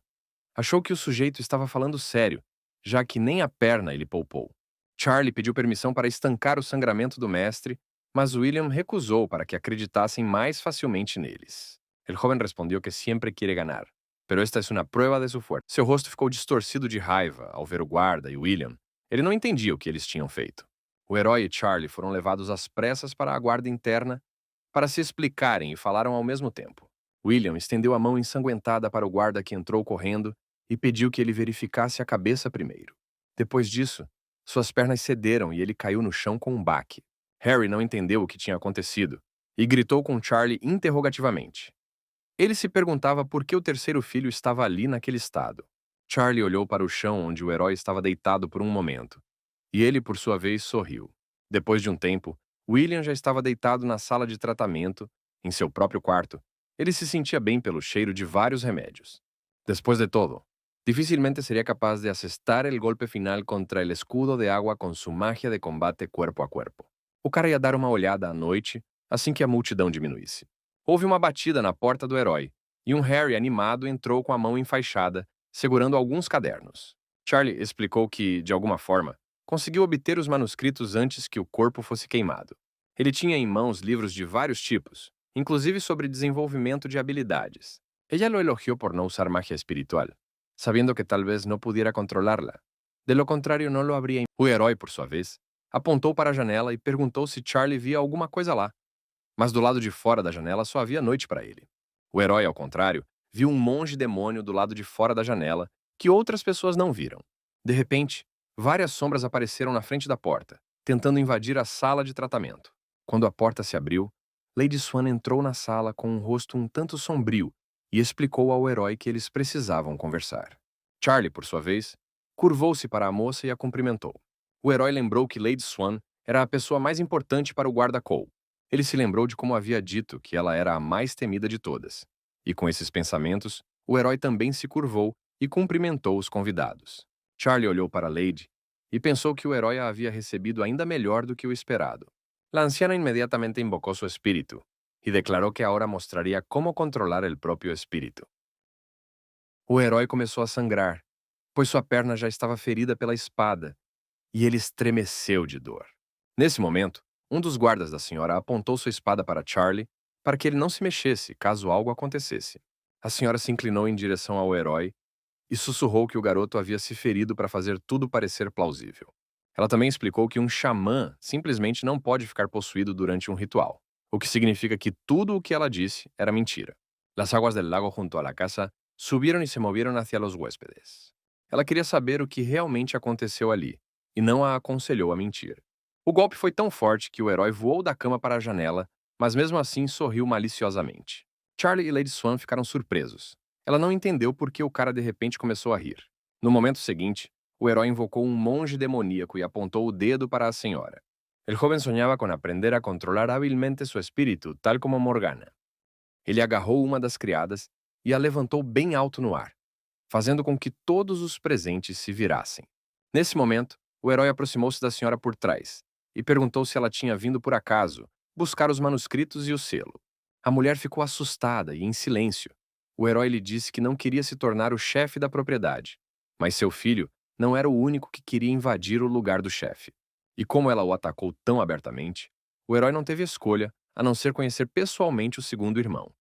Achou que o sujeito estava falando sério, já que nem a perna ele poupou. Charlie pediu permissão para estancar o sangramento do mestre, mas William recusou para que acreditassem mais facilmente neles. El joven respondeu que sempre quiere ganar, pero esta es una prueba de su fuerza. Seu rosto ficou distorcido de raiva ao ver o guarda e William. Ele não entendia o que eles tinham feito. O herói e Charlie foram levados às pressas para a guarda interna para se explicarem e falaram ao mesmo tempo. William estendeu a mão ensanguentada para o guarda que entrou correndo e pediu que ele verificasse a cabeça primeiro. Depois disso, suas pernas cederam e ele caiu no chão com um baque. Harry não entendeu o que tinha acontecido e gritou com Charlie interrogativamente. Ele se perguntava por que o terceiro filho estava ali naquele estado. Charlie olhou para o chão onde o herói estava deitado por um momento, e ele, por sua vez, sorriu. Depois de um tempo, William já estava deitado na sala de tratamento, em seu próprio quarto. Ele se sentia bem pelo cheiro de vários remédios. Después de todo, dificilmente seria capaz de asestar el golpe final contra el escudo de agua com sua magia de combate cuerpo a cuerpo. O cara ia dar uma olhada à noite, assim que a multidão diminuísse. Houve uma batida na porta do herói, e um Harry animado entrou com a mão enfaixada, segurando alguns cadernos. Charlie explicou que, de alguma forma, conseguiu obter os manuscritos antes que o corpo fosse queimado. Ele tinha em mãos livros de vários tipos, inclusive sobre desenvolvimento de habilidades. Ella lo elogió por no usar magia espiritual, sabiendo que tal vez no pudiera controlarla. De lo contrario, no lo habría. O herói, por sua vez, apontou para a janela e perguntou se Charlie via alguma coisa lá. Mas do lado de fora da janela só havia noite para ele. O herói, ao contrário, viu um monge demônio do lado de fora da janela que outras pessoas não viram. De repente, várias sombras apareceram na frente da porta, tentando invadir a sala de tratamento. Quando a porta se abriu, Lady Swan entrou na sala com um rosto um tanto sombrio e explicou ao herói que eles precisavam conversar. Charlie, por sua vez, curvou-se para a moça e a cumprimentou. O herói lembrou que Lady Swan era a pessoa mais importante para o guarda Cole. Ele se lembrou de como havia dito que ela era a mais temida de todas. E com esses pensamentos, o herói também se curvou e cumprimentou os convidados. Charlie olhou para Lady e pensou que o herói a havia recebido ainda melhor do que o esperado. La anciana inmediatamente invocou su espírito e declarou que agora mostraria como controlar el próprio espírito. O herói começou a sangrar, pois sua perna já estava ferida pela espada, e ele estremeceu de dor. Nesse momento, um dos guardas da senhora apontou sua espada para Charlie para que ele não se mexesse caso algo acontecesse. A senhora se inclinou em direção ao herói e sussurrou que o garoto havia se ferido para fazer tudo parecer plausível. Ela também explicou que um xamã simplesmente não pode ficar possuído durante um ritual, o que significa que tudo o que ela disse era mentira. Las aguas del lago junto a la casa subieron y se movieron hacia los huéspedes. Ela queria saber o que realmente aconteceu ali, e não a aconselhou a mentir. O golpe foi tão forte que o herói voou da cama para a janela, mas mesmo assim sorriu maliciosamente. Charlie e Lady Swan ficaram surpresos. Ela não entendeu por que o cara de repente começou a rir. No momento seguinte, o herói invocou um monge demoníaco e apontou o dedo para a senhora. El joven soñaba con aprender a controlar habilmente su espírito, tal como Morgana. Ele agarrou uma das criadas e a levantou bem alto no ar, fazendo com que todos os presentes se virassem. Nesse momento, o herói aproximou-se da senhora por trás e perguntou se ela tinha vindo por acaso buscar os manuscritos e o selo. A mulher ficou assustada e em silêncio. O herói lhe disse que não queria se tornar o chefe da propriedade, mas seu filho não era o único que queria invadir o lugar do chefe. E como ela o atacou tão abertamente, o herói não teve escolha a não ser conhecer pessoalmente o segundo irmão.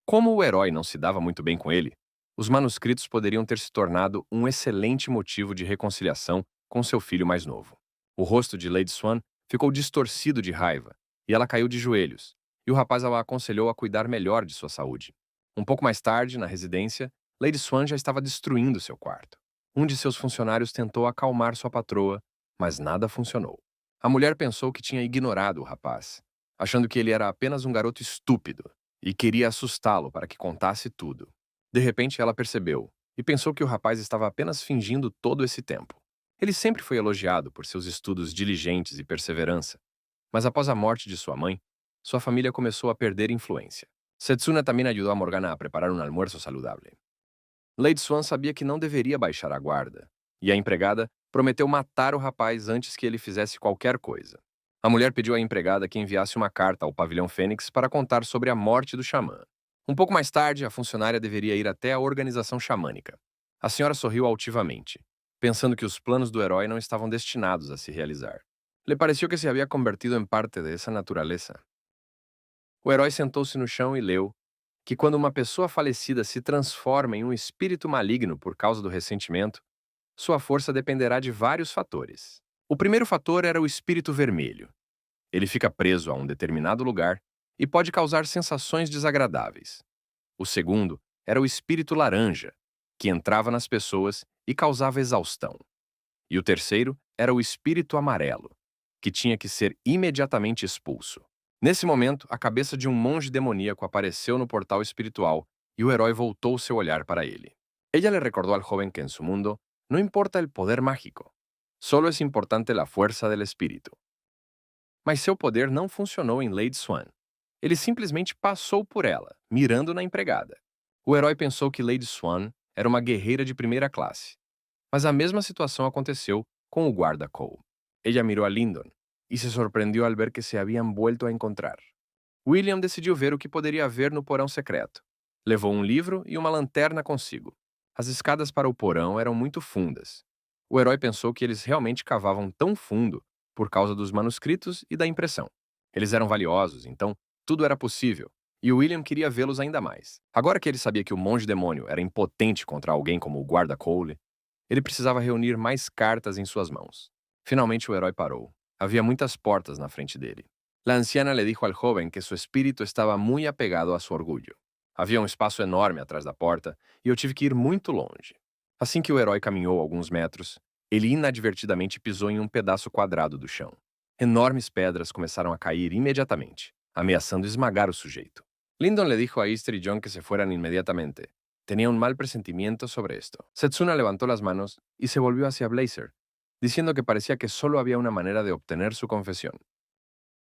Como o herói não se dava muito bem com ele, os manuscritos poderiam ter se tornado um excelente motivo de reconciliação com seu filho mais novo. O rosto de Lady Swan ficou distorcido de raiva, e ela caiu de joelhos, e o rapaz a aconselhou a cuidar melhor de sua saúde. Um pouco mais tarde, na residência, Lady Swan já estava destruindo seu quarto. Um de seus funcionários tentou acalmar sua patroa, mas nada funcionou. A mulher pensou que tinha ignorado o rapaz, achando que ele era apenas um garoto estúpido, e queria assustá-lo para que contasse tudo. De repente, ela percebeu, e pensou que o rapaz estava apenas fingindo todo esse tempo. Ele sempre foi elogiado por seus estudos diligentes e perseverança, mas após a morte de sua mãe, sua família começou a perder influência. Setsuna também ajudou a Morgana a preparar um almoço saudável. Lady Swan sabia que não deveria baixar a guarda, e a empregada prometeu matar o rapaz antes que ele fizesse qualquer coisa. A mulher pediu à empregada que enviasse uma carta ao pavilhão Fênix para contar sobre a morte do xamã. Um pouco mais tarde, a funcionária deveria ir até a organização xamânica. A senhora sorriu altivamente, pensando que os planos do herói não estavam destinados a se realizar. Le pareceu que se havia convertido em parte de essa natureza. O herói sentou-se no chão e leu que quando uma pessoa falecida se transforma em um espírito maligno por causa do ressentimento, sua força dependerá de vários fatores. O primeiro fator era o espírito vermelho. Ele fica preso a um determinado lugar e pode causar sensações desagradáveis. O segundo era o espírito laranja, que entrava nas pessoas e causava exaustão. E o terceiro era o espírito amarelo, que tinha que ser imediatamente expulso. Nesse momento, a cabeça de um monge demoníaco apareceu no portal espiritual e o herói voltou seu olhar para ele. Ella le recordó al joven que en su mundo no importa el poder mágico, solo es importante la fuerza del espíritu. Mas seu poder não funcionou em Lady Swan. Ele simplesmente passou por ela, mirando na empregada. O herói pensou que Lady Swan era uma guerreira de primeira classe. Mas a mesma situação aconteceu com o guarda Cole. Ella mirou a Lyndon e se surpreendeu al ver que se haviam vuelto a encontrar. William decidiu ver o que poderia haver no porão secreto. Levou um livro e uma lanterna consigo. As escadas para o porão eram muito fundas. O herói pensou que eles realmente cavavam tão fundo por causa dos manuscritos e da impressão. Eles eram valiosos, então tudo era possível, e William queria vê-los ainda mais. Agora que ele sabia que o monge demônio era impotente contra alguém como o guarda Cole, ele precisava reunir mais cartas em suas mãos. Finalmente o herói parou. Havia muitas portas na frente dele. La anciana le dijo al joven que su espíritu estava muy apegado a su orgullo. Havia um espaço enorme atrás da porta e eu tive que ir muito longe. Assim que o herói caminhou alguns metros, ele inadvertidamente pisou em um pedaço quadrado do chão. Enormes pedras começaram a cair imediatamente, ameaçando esmagar o sujeito. Lyndon le dijo a Easter y John que se fueran inmediatamente. Tenía un mal presentimiento sobre esto. Setsuna levantó las manos y se volvió hacia Blazer, diciendo que parecía que solo había una manera de obtener su confesión.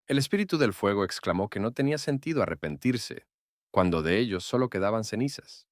El espíritu del fuego exclamó que no tenía sentido arrepentirse, cuando de ellos solo quedaban cenizas.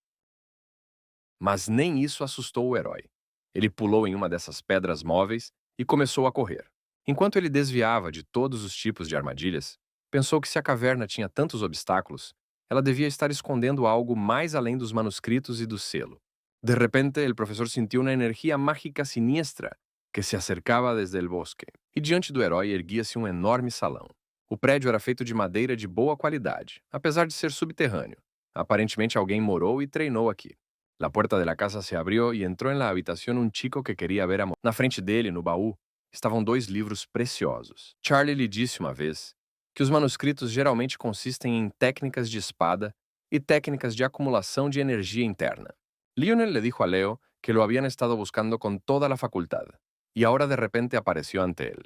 Mas nem isso assustou o herói. Ele pulou em uma dessas pedras móveis e começou a correr. Enquanto ele desviava de todos os tipos de armadilhas, pensou que se a caverna tinha tantos obstáculos, ela devia estar escondendo algo mais além dos manuscritos e do selo. De repente, el professor sentiu uma energia mágica siniestra que se acercava desde el bosque, e diante do herói erguia-se um enorme salão. O prédio era feito de madeira de boa qualidade, apesar de ser subterrâneo. Aparentemente alguém morou e treinou aqui. La puerta de la casa se abrió y entró en la habitación un chico que queria ver a Na frente dele, no baú, estavam 2 livros preciosos. Charlie lhe disse uma vez que os manuscritos geralmente consistem em técnicas de espada e técnicas de acumulação de energia interna. Lionel le dijo a Leo que lo habían estado buscando con toda la facultad, e ahora de repente apareció ante él.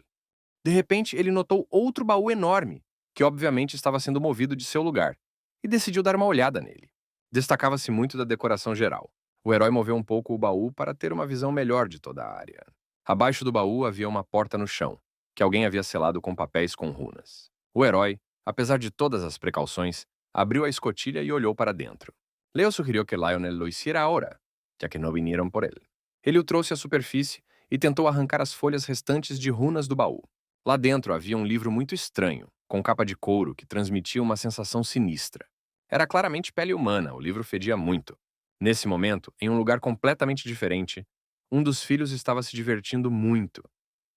De repente, ele notou outro baú enorme, que obviamente estava sendo movido de seu lugar, e decidiu dar uma olhada nele. Destacava-se muito da decoração geral. O herói moveu um pouco o baú para ter uma visão melhor de toda a área. Abaixo do baú havia uma porta no chão, que alguém havia selado com papéis com runas. O herói, apesar de todas as precauções, abriu a escotilha e olhou para dentro. Leo sugeriu que Lionel lo hiciera ahora, já que não vinieron por ele. Ele o trouxe à superfície e tentou arrancar as folhas restantes de runas do baú. Lá dentro havia um livro muito estranho, com capa de couro que transmitia uma sensação sinistra. Era claramente pele humana, o livro fedia muito. Nesse momento, em um lugar completamente diferente, um dos filhos estava se divertindo muito,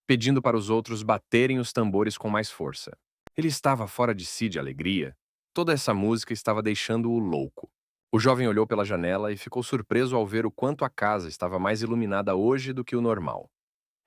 pedindo para os outros baterem os tambores com mais força. Ele estava fora de si de alegria. Toda essa música estava deixando-o louco. O jovem olhou pela janela e ficou surpreso ao ver o quanto a casa estava mais iluminada hoje do que o normal.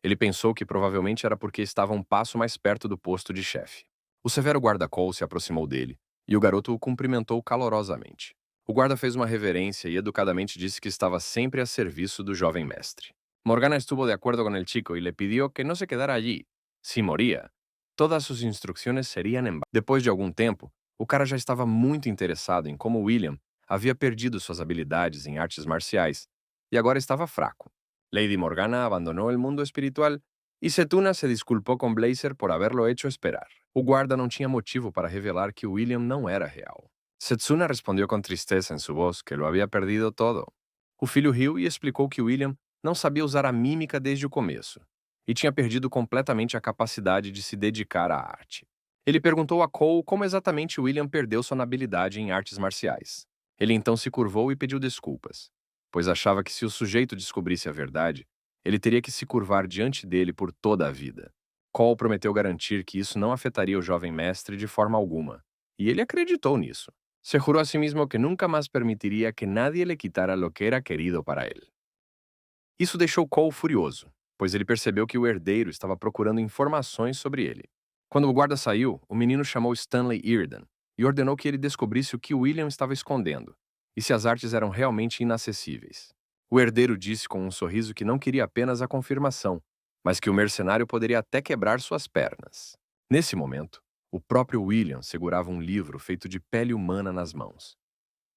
Ele pensou que provavelmente era porque estava um passo mais perto do posto de chefe. O severo guarda-col se aproximou dele, e o garoto o cumprimentou calorosamente. O guarda fez uma reverência e educadamente disse que estava sempre a serviço do jovem mestre. Morgana estuvo de acuerdo con el chico y le pidió que no se quedara allí. Si moría, todas sus instrucciones serían en vano. Depois de algum tempo, o cara já estava muito interessado em como William havia perdido suas habilidades em artes marciais e agora estava fraco. Lady Morgana abandonó el mundo espiritual y Setuna se disculpou com Blazer por haberlo hecho esperar. O guarda não tinha motivo para revelar que William não era real. Setsuna respondeu com tristeza em sua voz que lo havia perdido todo. O filho riu e explicou que William não sabia usar a mímica desde o começo e tinha perdido completamente a capacidade de se dedicar à arte. Ele perguntou a Cole como exatamente William perdeu sua habilidade em artes marciais. Ele então se curvou e pediu desculpas, pois achava que se o sujeito descobrisse a verdade, ele teria que se curvar diante dele por toda a vida. Cole prometeu garantir que isso não afetaria o jovem mestre de forma alguma, e ele acreditou nisso. Se jurou a si mesmo que nunca mais permitiria que nadie le quitara lo que era querido para ele. Isso deixou Cole furioso, pois ele percebeu que o herdeiro estava procurando informações sobre ele. Quando o guarda saiu, o menino chamou Stanley Earden e ordenou que ele descobrisse o que William estava escondendo e se as artes eram realmente inacessíveis. O herdeiro disse com um sorriso que não queria apenas a confirmação, mas que o mercenário poderia até quebrar suas pernas. Nesse momento, o próprio William segurava um livro feito de pele humana nas mãos.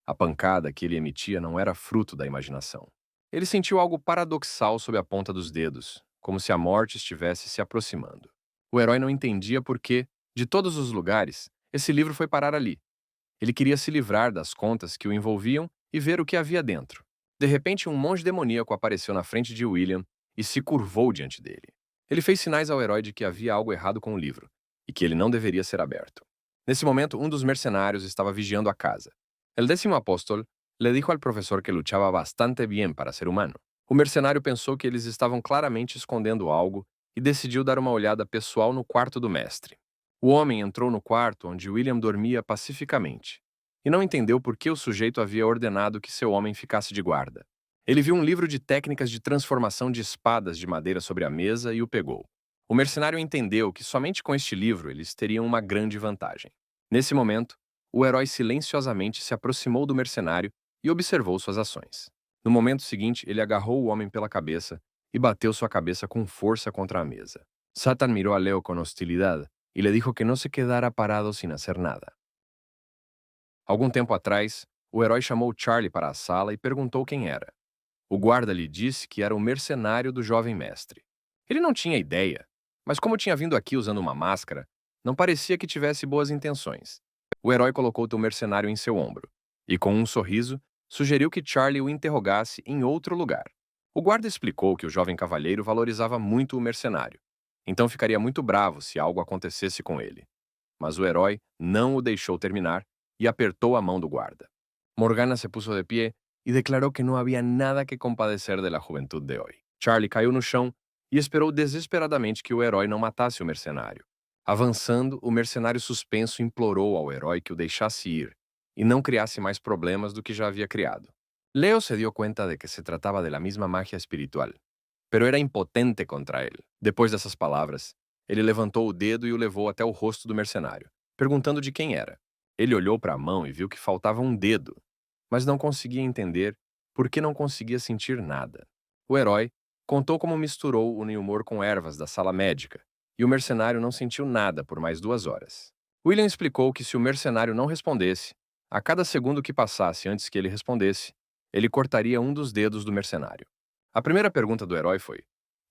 A pancada que ele emitia não era fruto da imaginação. Ele sentiu algo paradoxal sob a ponta dos dedos, como se a morte estivesse se aproximando. O herói não entendia por que, de todos os lugares, esse livro foi parar ali. Ele queria se livrar das contas que o envolviam e ver o que havia dentro. De repente, um monge demoníaco apareceu na frente de William e se curvou diante dele. Ele fez sinais ao herói de que havia algo errado com o livro e que ele não deveria ser aberto. Nesse momento, um dos mercenários estava vigiando a casa. El 10º apóstol le dijo al professor que luchava bastante bien para ser humano. O mercenário pensou que eles estavam claramente escondendo algo e decidiu dar uma olhada pessoal no quarto do mestre. O homem entrou no quarto onde William dormia pacificamente e não entendeu por que o sujeito havia ordenado que seu homem ficasse de guarda. Ele viu um livro de técnicas de transformação de espadas de madeira sobre a mesa e o pegou. O mercenário entendeu que somente com este livro eles teriam uma grande vantagem. Nesse momento, o herói silenciosamente se aproximou do mercenário e observou suas ações. No momento seguinte, ele agarrou o homem pela cabeça e bateu sua cabeça com força contra a mesa. Satan mirou a Leo com hostilidade e lhe dijo que não se quedara parado sem fazer nada. Algum tempo atrás, o herói chamou Charlie para a sala e perguntou quem era. O guarda lhe disse que era o mercenário do jovem mestre. Ele não tinha ideia, mas como tinha vindo aqui usando uma máscara, não parecia que tivesse boas intenções. O herói colocou o mercenário em seu ombro e, com um sorriso, sugeriu que Charlie o interrogasse em outro lugar. O guarda explicou que o jovem cavalheiro valorizava muito o mercenário, então ficaria muito bravo se algo acontecesse com ele. Mas o herói não o deixou terminar e apertou a mão do guarda. Morgana se puso de pie e declarou que não havia nada que compadecer de la juventud de hoy. Charlie caiu no chão e esperou desesperadamente que o herói não matasse o mercenário. Avançando, o mercenário suspenso implorou ao herói que o deixasse ir e não criasse mais problemas do que já havia criado. Leo se dio cuenta de que se trataba de la misma magia espiritual, pero era impotente contra ele. Depois dessas palavras, ele levantou o dedo e o levou até o rosto do mercenário, perguntando de quem era. Ele olhou para a mão e viu que faltava um dedo, mas não conseguia entender por que não conseguia sentir nada. O herói contou como misturou o Neumor com ervas da sala médica, e o mercenário não sentiu nada por mais 2 horas. William explicou que se o mercenário não respondesse, a cada segundo que passasse antes que ele respondesse, ele cortaria um dos dedos do mercenário. A primeira pergunta do herói foi: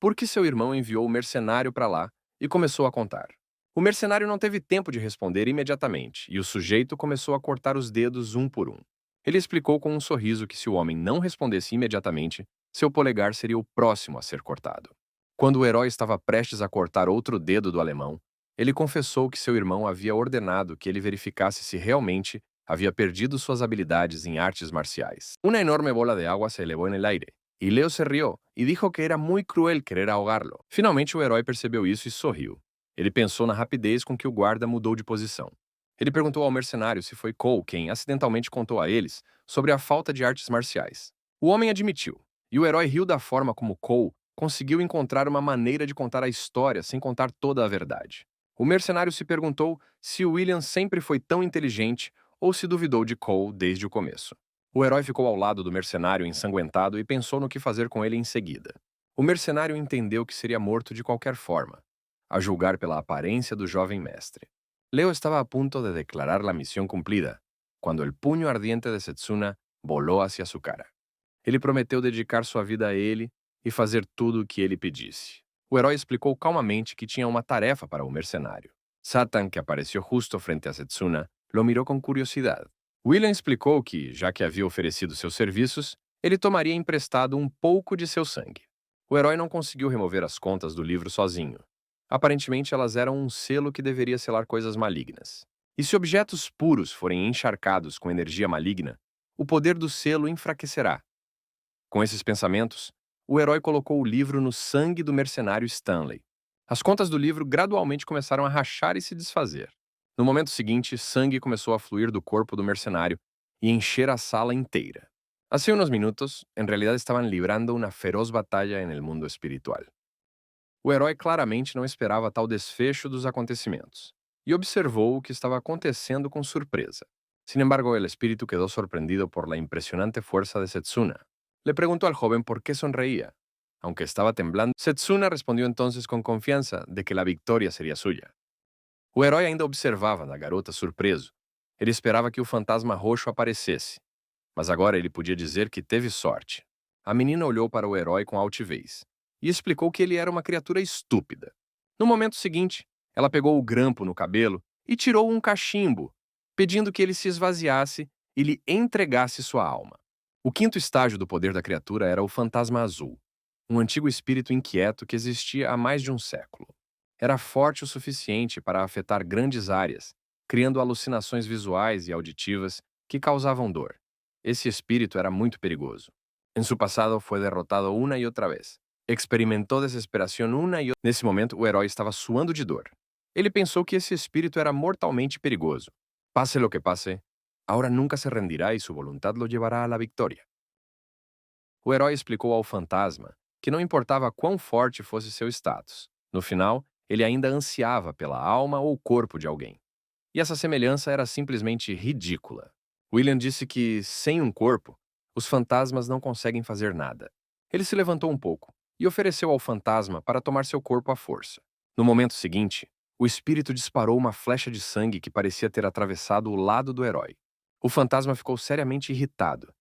por que seu irmão enviou o mercenário para lá e começou a contar? O mercenário não teve tempo de responder imediatamente, e o sujeito começou a cortar os dedos um por um. Ele explicou com um sorriso que se o homem não respondesse imediatamente, seu polegar seria o próximo a ser cortado. Quando o herói estava prestes a cortar outro dedo do alemão, Ele confessou que seu irmão havia ordenado que ele verificasse se realmente havia perdido suas habilidades em artes marciais. Una enorme bola de agua se elevó en el aire, e Leo se rió e dijo que era muito cruel querer ahogarlo. Finalmente o herói percebeu isso e sorriu. Ele pensou na rapidez com que o guarda mudou de posição. Ele perguntou ao mercenário se foi Cole quem acidentalmente contou a eles sobre a falta de artes marciais. O homem admitiu, e o herói riu da forma como Cole conseguiu encontrar uma maneira de contar a história sem contar toda a verdade. O mercenário se perguntou se William sempre foi tão inteligente ou se duvidou de Cole desde o começo. O herói ficou ao lado do mercenário ensanguentado e pensou no que fazer com ele em seguida. O mercenário entendeu que seria morto de qualquer forma, a julgar pela aparência do jovem mestre. Leo estava a punto de declarar la misión cumplida, quando el puño ardiente de Setsuna volou hacia sua cara. Ele prometeu dedicar sua vida a ele e fazer tudo o que ele pedisse. O herói explicou calmamente que tinha uma tarefa para o mercenário. Satan, que apareceu justo frente a Setsuna, lo mirou com curiosidade. William explicou que, já que havia oferecido seus serviços, ele tomaria emprestado um pouco de seu sangue. O herói não conseguiu remover as contas do livro sozinho. Aparentemente, elas eram um selo que deveria selar coisas malignas. E se objetos puros forem encharcados com energia maligna, o poder do selo enfraquecerá. Com esses pensamentos, o herói colocou o livro no sangue do mercenário Stanley. As contas do livro gradualmente começaram a rachar e se desfazer. No momento seguinte, sangue começou a fluir do corpo do mercenário e encher a sala inteira. Hace unos minutos, en realidad estaban librando una feroz batalla en el mundo espiritual. O herói claramente não esperava tal desfecho dos acontecimentos e observou o que estava acontecendo com surpresa. Sin embargo, el espíritu quedó sorprendido por la impresionante fuerza de Setsuna. Le preguntó al joven por qué sonreía. Aunque estaba temblando, Setsuna respondió entonces con confianza de que la victoria sería suya. O herói ainda observava a garota surpreso. Ele esperava que o fantasma roxo aparecesse, mas agora ele podia dizer que teve sorte. A menina olhou para o herói com altivez e explicou que ele era uma criatura estúpida. No momento seguinte, ela pegou o grampo no cabelo e tirou um cachimbo, pedindo que ele se esvaziasse e lhe entregasse sua alma. O quinto estágio do poder da criatura era o fantasma azul, um antigo espírito inquieto que existia há mais de um século. Era forte o suficiente para afetar grandes áreas, criando alucinações visuais e auditivas que causavam dor. Esse espírito era muito perigoso. Em seu passado foi derrotado uma e outra vez. Experimentou desesperação uma e outra. Nesse momento, o herói estava suando de dor. Ele pensou que esse espírito era mortalmente perigoso. Pase lo que pase, ahora nunca se rendirá e sua vontade lo llevará a la victoria. O herói explicou ao fantasma que não importava quão forte fosse seu status. No final, ele ainda ansiava pela alma ou corpo de alguém. E essa semelhança era simplesmente ridícula. William disse que, sem um corpo, os fantasmas não conseguem fazer nada. Ele se levantou um pouco e ofereceu ao fantasma para tomar seu corpo à força. No momento seguinte, o espírito disparou uma flecha de sangue que parecia ter atravessado o lado do herói. O fantasma ficou seriamente irritado.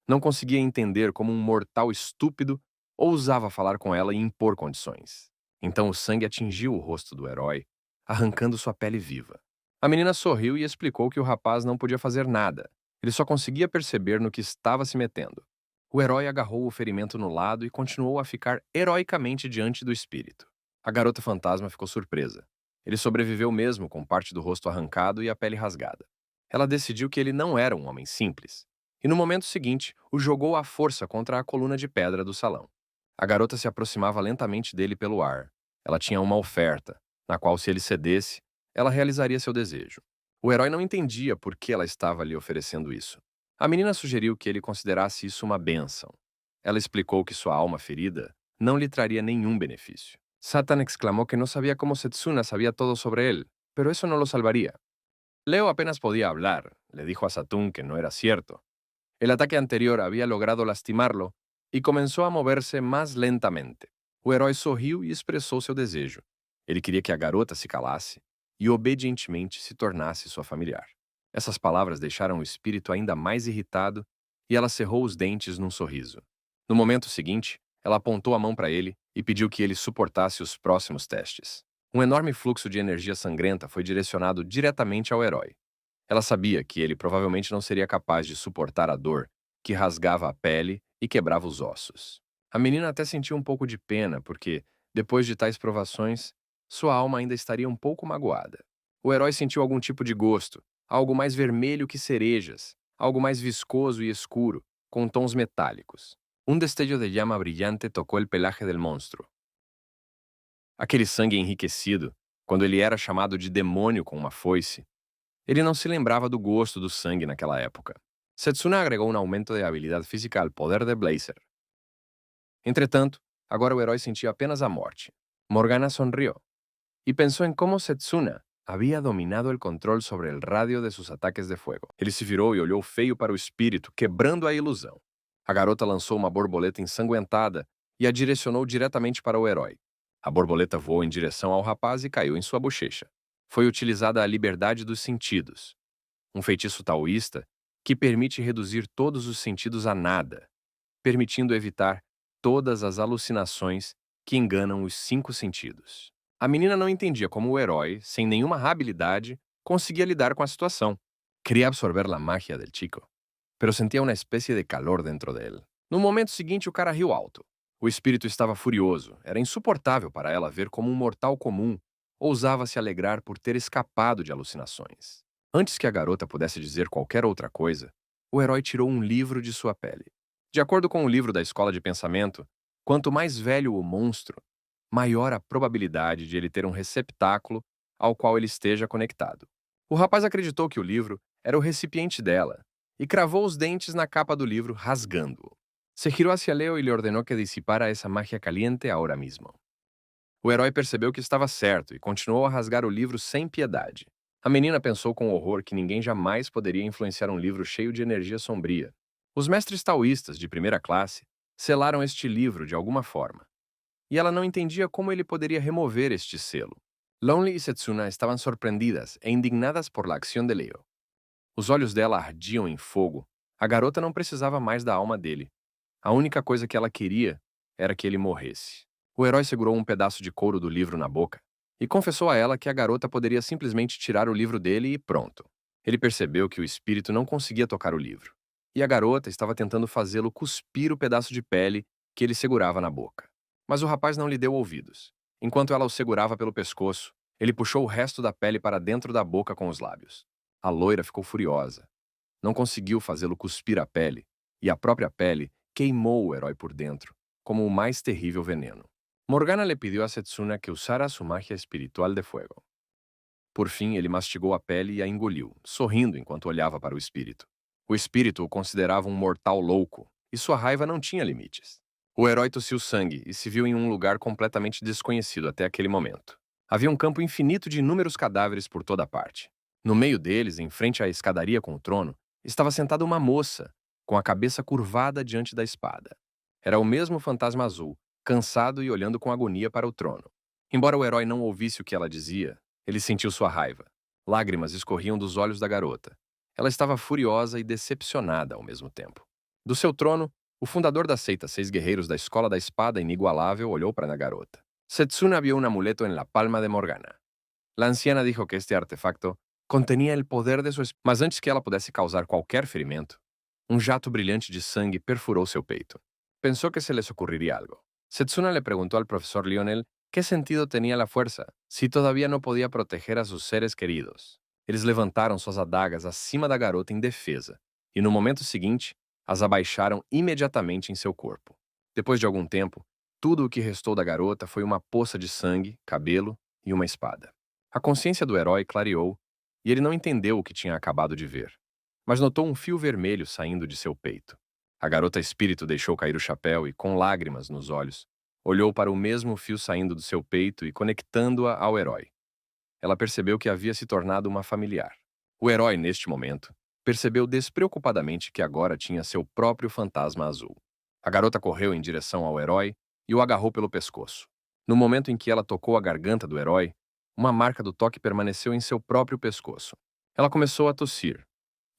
Não conseguia entender como um mortal estúpido ousava falar com ela e impor condições. Então o sangue atingiu o rosto do herói, arrancando sua pele viva. A menina sorriu e explicou que o rapaz não podia fazer nada. Ele só conseguia perceber no que estava se metendo. O herói agarrou o ferimento no lado e continuou a ficar heroicamente diante do espírito. A garota fantasma ficou surpresa. Ele sobreviveu mesmo com parte do rosto arrancado e a pele rasgada. Ela decidiu que ele não era um homem simples. E no momento seguinte, o jogou à força contra a coluna de pedra do salão. A garota se aproximava lentamente dele pelo ar. Ela tinha uma oferta, na qual, se ele cedesse, ela realizaria seu desejo. O herói não entendia por que ela estava lhe oferecendo isso. A menina sugeriu que ele considerasse isso uma bênção. Ela explicou que sua alma ferida não lhe traria nenhum benefício. Satan exclamou que não sabia como Setsuna sabia todo sobre ele, pero eso no lo salvaría. Leo apenas podía hablar, le dijo a Saturn que no era cierto. El ataque anterior había logrado lastimarlo e comenzó a moverse mais lentamente. O herói sorriu e expressou seu desejo. Ele queria que a garota se calasse e obedientemente se tornasse sua familiar. Essas palavras deixaram o espírito ainda mais irritado e ela cerrou os dentes num sorriso. No momento seguinte, ela apontou a mão para ele e pediu que ele suportasse os próximos testes. Um enorme fluxo de energia sangrenta foi direcionado diretamente ao herói. Ela sabia que ele provavelmente não seria capaz de suportar a dor que rasgava a pele e quebrava os ossos. A menina até sentiu um pouco de pena porque, depois de tais provações, sua alma ainda estaria um pouco magoada. O herói sentiu algum tipo de gosto, algo mais vermelho que cerejas, algo mais viscoso e escuro, com tons metálicos. Um destello de llama brilhante tocou o pelaje del monstro. Aquele sangue enriquecido, quando ele era chamado de demônio com uma foice, ele não se lembrava do gosto do sangue naquela época. Setsuna agregou um aumento de habilidade física ao poder de Blazer. Entretanto, agora o herói sentia apenas a morte. Morgana sonrió e pensou em como Setsuna havia dominado o controle sobre o rádio de seus ataques de fogo. Ele se virou e olhou feio para o espírito, quebrando a ilusão. A garota lançou uma borboleta ensanguentada e a direcionou diretamente para o herói. A borboleta voou em direção ao rapaz e caiu em sua bochecha. Foi utilizada a liberdade dos sentidos, um feitiço taoísta que permite reduzir todos os sentidos a nada, permitindo evitar todas as alucinações que enganam os 5 sentidos. A menina não entendia como o herói, sem nenhuma habilidade, conseguia lidar com a situação. Queria absorver a magia del chico, pero sentia uma espécie de calor dentro dele. No momento seguinte, o cara riu alto. O espírito estava furioso. Era insuportável para ela ver como um mortal comum ousava se alegrar por ter escapado de alucinações. Antes que a garota pudesse dizer qualquer outra coisa, o herói tirou um livro de sua pele. De acordo com o livro da escola de pensamento, quanto mais velho o monstro, maior a probabilidade de ele ter um receptáculo ao qual ele esteja conectado. O rapaz acreditou que o livro era o recipiente dela e cravou os dentes na capa do livro, rasgando-o. Se girou hacia Leo e lhe ordenou que dissipara essa magia caliente agora mesmo. O herói percebeu que estava certo e continuou a rasgar o livro sem piedade. A menina pensou com horror que ninguém jamais poderia influenciar um livro cheio de energia sombria. Os mestres taoístas de primeira classe selaram este livro de alguma forma, e ela não entendia como ele poderia remover este selo. Lonely e Setsuna estavam surpreendidas e indignadas por la acción de Leo. Os olhos dela ardiam em fogo. A garota não precisava mais da alma dele. A única coisa que ela queria era que ele morresse. O herói segurou um pedaço de couro do livro na boca e confessou a ela que a garota poderia simplesmente tirar o livro dele e pronto. Ele percebeu que o espírito não conseguia tocar o livro, e a garota estava tentando fazê-lo cuspir o pedaço de pele que ele segurava na boca. Mas o rapaz não lhe deu ouvidos. Enquanto ela o segurava pelo pescoço, ele puxou o resto da pele para dentro da boca com os lábios. A loira ficou furiosa. Não conseguiu fazê-lo cuspir a pele, e a própria pele queimou o herói por dentro, como o mais terrível veneno. Morgana lhe pediu a Setsuna que usara sua magia espiritual de fogo. Por fim, ele mastigou a pele e a engoliu, sorrindo enquanto olhava para o espírito. O espírito o considerava um mortal louco, e sua raiva não tinha limites. O herói tossiu sangue e se viu em um lugar completamente desconhecido até aquele momento. Havia um campo infinito de inúmeros cadáveres por toda parte. No meio deles, em frente à escadaria com o trono, estava sentada uma moça, com a cabeça curvada diante da espada. Era o mesmo fantasma azul, cansado e olhando com agonia para o trono. Embora o herói não ouvisse o que ela dizia, ele sentiu sua raiva. Lágrimas escorriam dos olhos da garota. Ela estava furiosa e decepcionada ao mesmo tempo. Do seu trono, o fundador da seita Seis Guerreiros da Escola da Espada Inigualável olhou para a garota. Setsuna vio um amuleto en la palma de Morgana. La anciana dijo que este artefacto contenía el poder de sua espada. Mas antes que ela pudesse causar qualquer ferimento, um jato brilhante de sangue perfurou seu peito. Pensou que se les ocurriria algo. Setsuna le preguntó al profesor Lionel qué sentido tenía la fuerza, si todavía no podía proteger a sus seres queridos. Eles levantaram suas adagas acima da garota em defesa, e no momento seguinte, as abaixaram imediatamente em seu corpo. Depois de algum tempo, tudo o que restou da garota foi uma poça de sangue, cabelo e uma espada. A consciência do herói clareou, e ele não entendeu o que tinha acabado de ver, mas notou um fio vermelho saindo de seu peito. A garota espírito deixou cair o chapéu e, com lágrimas nos olhos, olhou para o mesmo fio saindo do seu peito e conectando-a ao herói. Ela percebeu que havia se tornado uma familiar. O herói, neste momento, percebeu despreocupadamente que agora tinha seu próprio fantasma azul. A garota correu em direção ao herói e o agarrou pelo pescoço. No momento em que ela tocou a garganta do herói, uma marca do toque permaneceu em seu próprio pescoço. Ela começou a tossir,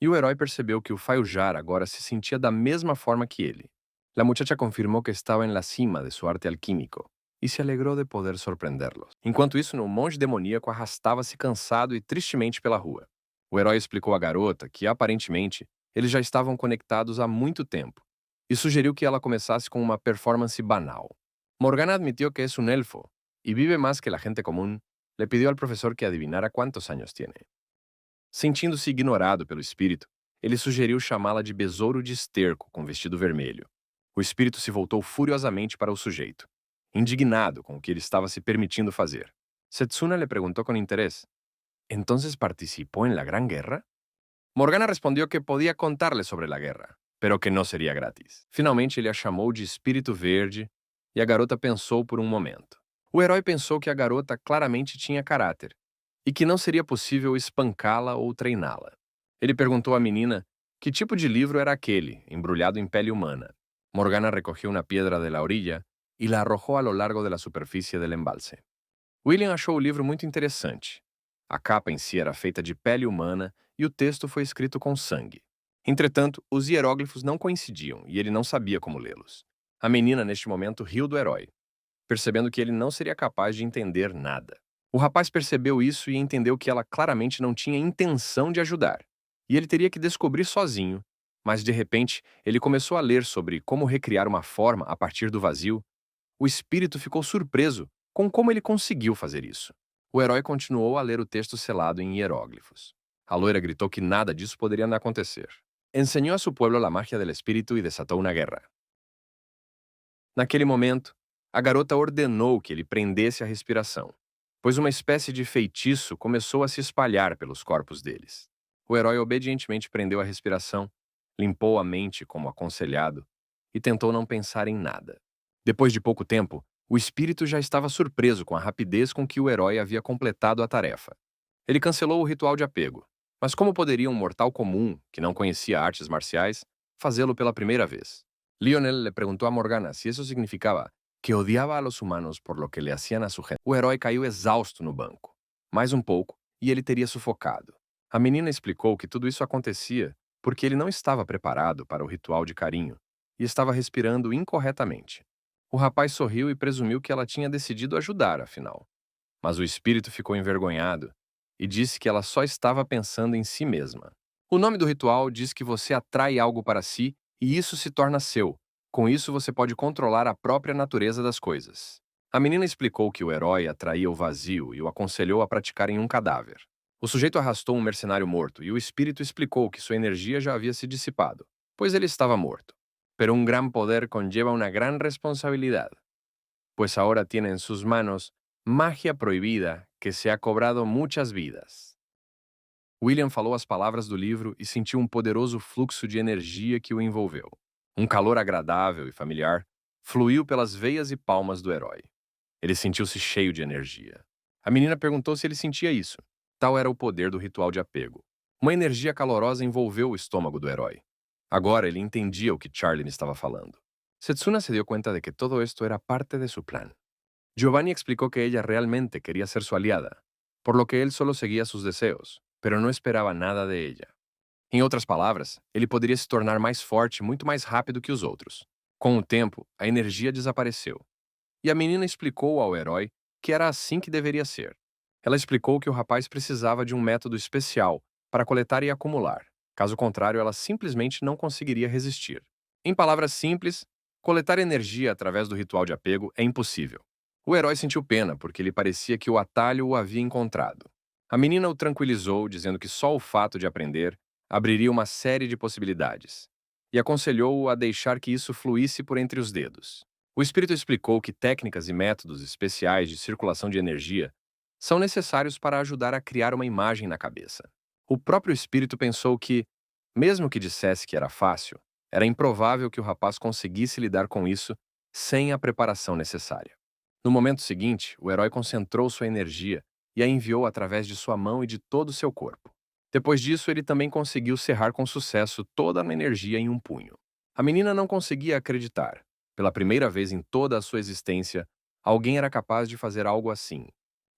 e o herói percebeu que o Fayujar agora se sentia da mesma forma que ele. La muchacha confirmou que estava em la cima de seu arte alquímico e se alegrou de poder surpreendê-los. Enquanto isso, um monge demoníaco arrastava-se cansado e tristemente pela rua. O herói explicou à garota que, aparentemente, eles já estavam conectados há muito tempo e sugeriu que ela começasse com uma performance banal. Morgana admitiu que é um elfo, y vive más que la gente común, le pidió al profesor que adivinara cuántos años tiene. Sentindo-se ignorado pelo espírito, ele sugeriu chamá-la de besouro de esterco com vestido vermelho. O espírito se voltou furiosamente para o sujeito, indignado com o que ele estava se permitindo fazer. Setsuna le perguntou com interesse: ¿Entonces participó en la Gran Guerra? Morgana respondió que podía contarle sobre la guerra, pero que no sería gratis. Finalmente ele a chamou de espírito verde e a garota pensou por um momento. O herói pensou que a garota claramente tinha caráter e que não seria possível espancá-la ou treiná-la. Ele perguntou à menina que tipo de livro era aquele, embrulhado em pele humana. Morgana recogiu uma pedra de la orilla e la arrojou a lo largo de la superfície del embalse. William achou o livro muito interessante. A capa em si era feita de pele humana e o texto foi escrito com sangue. Entretanto, os hieróglifos não coincidiam e ele não sabia como lê-los. A menina, neste momento, riu do herói, percebendo que ele não seria capaz de entender nada. O rapaz percebeu isso e entendeu que ela claramente não tinha intenção de ajudar, e ele teria que descobrir sozinho, mas de repente ele começou a ler sobre como recriar uma forma a partir do vazio. O espírito ficou surpreso com como ele conseguiu fazer isso. O herói continuou a ler o texto selado em hieróglifos. A loira gritou que nada disso poderia acontecer. Enseñó a su pueblo la magia del espíritu e desatou uma guerra. Naquele momento, a garota ordenou que ele prendesse a respiração, pois uma espécie de feitiço começou a se espalhar pelos corpos deles. O herói obedientemente prendeu a respiração, limpou a mente como aconselhado e tentou não pensar em nada. Depois de pouco tempo, o espírito já estava surpreso com a rapidez com que o herói havia completado a tarefa. Ele cancelou o ritual de apego, mas como poderia um mortal comum, que não conhecia artes marciais, fazê-lo pela primeira vez? Lionel le perguntou a Morgana se isso significava que odiava a los humanos por lo que le hacían a su gente. O herói caiu exausto no banco. Mais um pouco, e ele teria sufocado. A menina explicou que tudo isso acontecia porque ele não estava preparado para o ritual de carinho e estava respirando incorretamente. O rapaz sorriu e presumiu que ela tinha decidido ajudar, afinal. Mas o espírito ficou envergonhado e disse que ela só estava pensando em si mesma. O nome do ritual diz que você atrai algo para si e isso se torna seu. Com isso, você pode controlar a própria natureza das coisas. A menina explicou que o herói atraía o vazio e o aconselhou a praticar em um cadáver. O sujeito arrastou um mercenário morto e o espírito explicou que sua energia já havia se dissipado, pois ele estava morto. Pero un gran poder conlleva una gran responsabilidad, pues ahora tiene en sus manos magia proibida que se ha cobrado muchas vidas. William falou as palavras do livro e sentiu um poderoso fluxo de energia que o envolveu. Um calor agradável e familiar fluiu pelas veias e palmas do herói. Ele sentiu-se cheio de energia. A menina perguntou se ele sentia isso. Tal era o poder do ritual de apego. Uma energia calorosa envolveu o estômago do herói. Agora ele entendia o que Charlie estava falando. Setsuna se dio cuenta de que todo esto era parte de su plan. Giovanni explicó que ella realmente quería ser su aliada, por lo que él solo seguía sus deseos, pero no esperaba nada de ella. Em outras palavras, ele poderia se tornar mais forte muito mais rápido que os outros. Com o tempo, a energia desapareceu. E a menina explicou ao herói que era assim que deveria ser. Ela explicou que o rapaz precisava de um método especial para coletar e acumular. Caso contrário, ela simplesmente não conseguiria resistir. Em palavras simples, coletar energia através do ritual de apego é impossível. O herói sentiu pena porque lhe parecia que o atalho o havia encontrado. A menina o tranquilizou, dizendo que só o fato de aprender abriria uma série de possibilidades, e aconselhou-o a deixar que isso fluísse por entre os dedos. O espírito explicou que técnicas e métodos especiais de circulação de energia são necessários para ajudar a criar uma imagem na cabeça. O próprio espírito pensou que, mesmo que dissesse que era fácil, era improvável que o rapaz conseguisse lidar com isso sem a preparação necessária. No momento seguinte, o herói concentrou sua energia e a enviou através de sua mão e de todo o seu corpo. Depois disso, ele também conseguiu cerrar com sucesso toda a energia em um punho. A menina não conseguia acreditar. Pela primeira vez em toda a sua existência, alguém era capaz de fazer algo assim.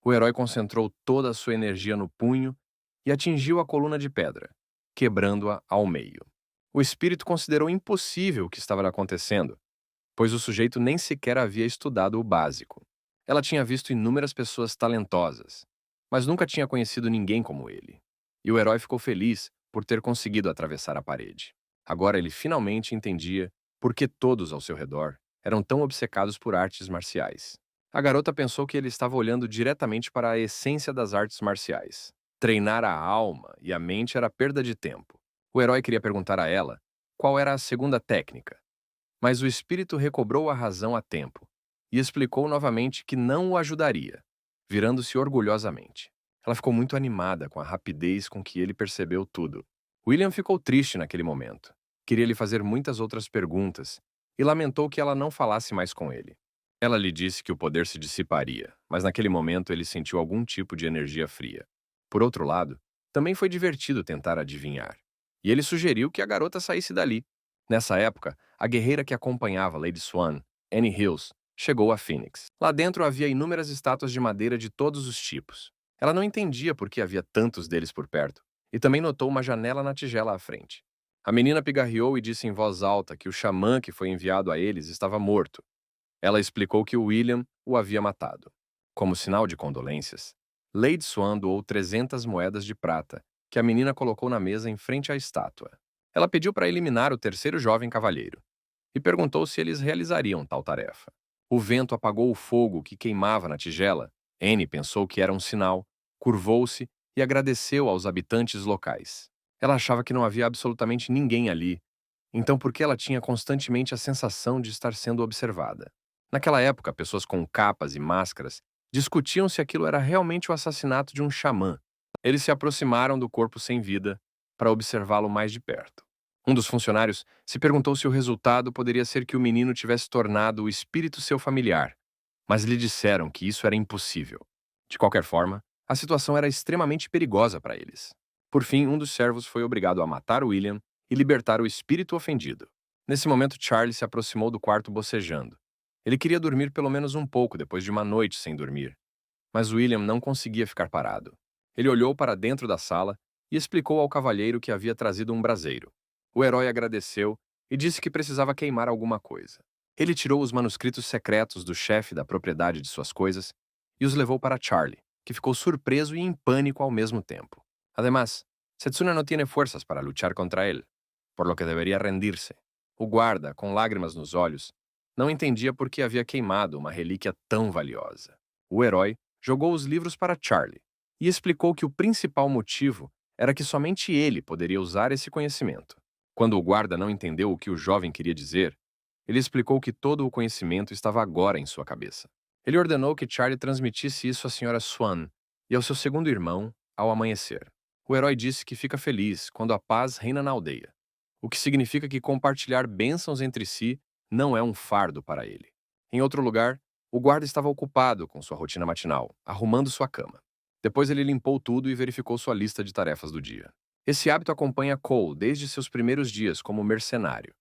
O herói concentrou toda a sua energia no punho e atingiu a coluna de pedra, quebrando-a ao meio. O espírito considerou impossível o que estava acontecendo, pois o sujeito nem sequer havia estudado o básico. Ela tinha visto inúmeras pessoas talentosas, mas nunca tinha conhecido ninguém como ele. E o herói ficou feliz por ter conseguido atravessar a parede. Agora ele finalmente entendia por que todos ao seu redor eram tão obcecados por artes marciais. A garota pensou que ele estava olhando diretamente para a essência das artes marciais. Treinar a alma e a mente era perda de tempo. O herói queria perguntar a ela qual era a segunda técnica, mas o espírito recobrou a razão a tempo e explicou novamente que não o ajudaria, virando-se orgulhosamente. Ela ficou muito animada com a rapidez com que ele percebeu tudo. William ficou triste naquele momento. Queria lhe fazer muitas outras perguntas e lamentou que ela não falasse mais com ele. Ela lhe disse que o poder se dissiparia, mas naquele momento ele sentiu algum tipo de energia fria. Por outro lado, também foi divertido tentar adivinhar. E ele sugeriu que a garota saísse dali. Nessa época, a guerreira que acompanhava Lady Swan, Annie Hills, chegou a Phoenix. Lá dentro havia inúmeras estátuas de madeira de todos os tipos. Ela não entendia por que havia tantos deles por perto, e também notou uma janela na tigela à frente. A menina pigarreou e disse em voz alta que o xamã que foi enviado a eles estava morto. Ela explicou que o William o havia matado. Como sinal de condolências, Lady Swan doou 300 moedas de prata, que a menina colocou na mesa em frente à estátua. Ela pediu para eliminar o terceiro jovem cavalheiro e perguntou se eles realizariam tal tarefa. O vento apagou o fogo que queimava na tigela. Anne pensou que era um sinal, curvou-se e agradeceu aos habitantes locais. Ela achava que não havia absolutamente ninguém ali, então por que ela tinha constantemente a sensação de estar sendo observada? Naquela época, pessoas com capas e máscaras discutiam se aquilo era realmente o assassinato de um xamã. Eles se aproximaram do corpo sem vida para observá-lo mais de perto. Um dos funcionários se perguntou se o resultado poderia ser que o menino tivesse tornado o espírito seu familiar, mas lhe disseram que isso era impossível. De qualquer forma, a situação era extremamente perigosa para eles. Por fim, um dos servos foi obrigado a matar William e libertar o espírito ofendido. Nesse momento, Charlie se aproximou do quarto bocejando. Ele queria dormir pelo menos um pouco depois de uma noite sem dormir, mas William não conseguia ficar parado. Ele olhou para dentro da sala e explicou ao cavalheiro que havia trazido um braseiro. O herói agradeceu e disse que precisava queimar alguma coisa. Ele tirou os manuscritos secretos do chefe da propriedade de suas coisas e os levou para Charlie, que ficou surpreso e em pânico ao mesmo tempo. Además, Setsuna no tiene fuerzas para luchar contra él, por lo que deveria rendirse. O guarda, com lágrimas nos olhos, não entendia por que havia queimado uma relíquia tão valiosa. O herói jogou os livros para Charlie e explicou que o principal motivo era que somente ele poderia usar esse conhecimento. Quando o guarda não entendeu o que o jovem queria dizer, ele explicou que todo o conhecimento estava agora em sua cabeça. Ele ordenou que Charlie transmitisse isso à senhora Swan e ao seu segundo irmão ao amanhecer. O herói disse que fica feliz quando a paz reina na aldeia, o que significa que compartilhar bênçãos entre si não é um fardo para ele. Em outro lugar, o guarda estava ocupado com sua rotina matinal, arrumando sua cama. Depois ele limpou tudo e verificou sua lista de tarefas do dia. Esse hábito acompanha Cole desde seus primeiros dias como mercenário.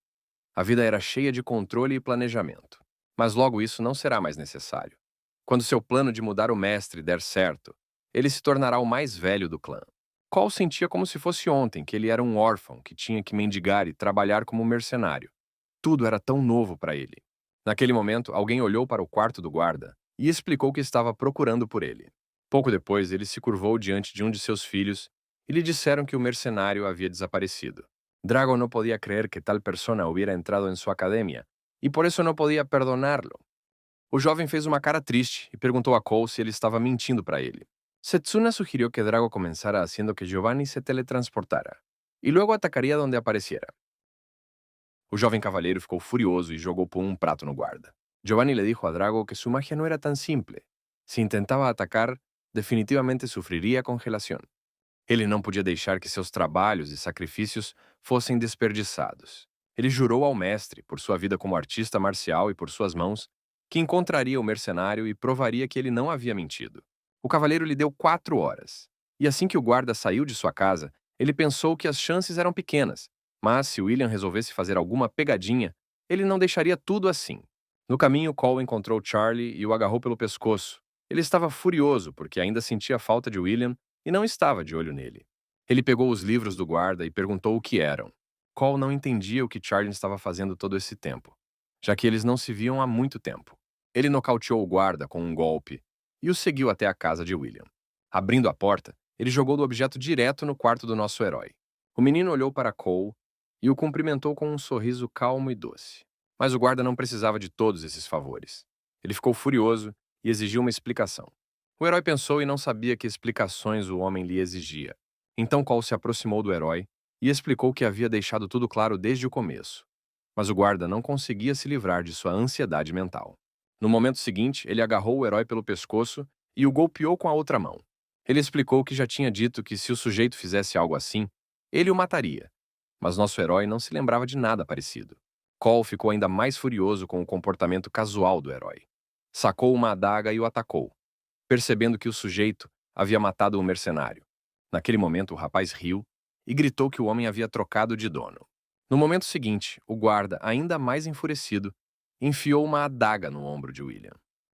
A vida era cheia de controle e planejamento. Mas logo isso não será mais necessário. Quando seu plano de mudar o mestre der certo, ele se tornará o mais velho do clã. Cole sentia como se fosse ontem que ele era um órfão que tinha que mendigar e trabalhar como mercenário. Tudo era tão novo para ele. Naquele momento, alguém olhou para o quarto do guarda e explicou que estava procurando por ele. Pouco depois, ele se curvou diante de um de seus filhos e lhe disseram que o mercenário havia desaparecido. Drago não podia crer que tal persona hubiera entrado em sua academia e por isso não podia perdoná-lo. O jovem fez uma cara triste e perguntou a Cole se ele estava mentindo para ele. Setsuna sugirió que Drago comenzara haciendo que Giovanni se teletransportara e luego atacaria donde apareciera. O jovem cavalheiro ficou furioso e jogou por um prato no guarda. Giovanni le dijo a Drago que su magia no era tan simple. Se intentava atacar, definitivamente sofreria congelação. Ele não podia deixar que seus trabalhos e sacrifícios fossem desperdiçados. Ele jurou ao mestre, por sua vida como artista marcial e por suas mãos, que encontraria o mercenário e provaria que ele não havia mentido. O cavaleiro lhe deu 4 horas. E assim que o guarda saiu de sua casa, ele pensou que as chances eram pequenas, mas se William resolvesse fazer alguma pegadinha, ele não deixaria tudo assim. No caminho, Cole encontrou Charlie e o agarrou pelo pescoço. Ele estava furioso porque ainda sentia falta de William e não estava de olho nele. Ele pegou os livros do guarda e perguntou o que eram. Cole não entendia o que Charlie estava fazendo todo esse tempo, já que eles não se viam há muito tempo. Ele nocauteou o guarda com um golpe e o seguiu até a casa de William. Abrindo a porta, ele jogou o objeto direto no quarto do nosso herói. O menino olhou para Cole e o cumprimentou com um sorriso calmo e doce. Mas o guarda não precisava de todos esses favores. Ele ficou furioso e exigiu uma explicação. O herói pensou e não sabia que explicações o homem lhe exigia. Então Cole se aproximou do herói e explicou que havia deixado tudo claro desde o começo. Mas o guarda não conseguia se livrar de sua ansiedade mental. No momento seguinte, ele agarrou o herói pelo pescoço e o golpeou com a outra mão. Ele explicou que já tinha dito que se o sujeito fizesse algo assim, ele o mataria. Mas nosso herói não se lembrava de nada parecido. Cole ficou ainda mais furioso com o comportamento casual do herói. Sacou uma adaga e o atacou, percebendo que o sujeito havia matado um mercenário. Naquele momento, o rapaz riu e gritou que o homem havia trocado de dono. No momento seguinte, o guarda, ainda mais enfurecido, enfiou uma adaga no ombro de William.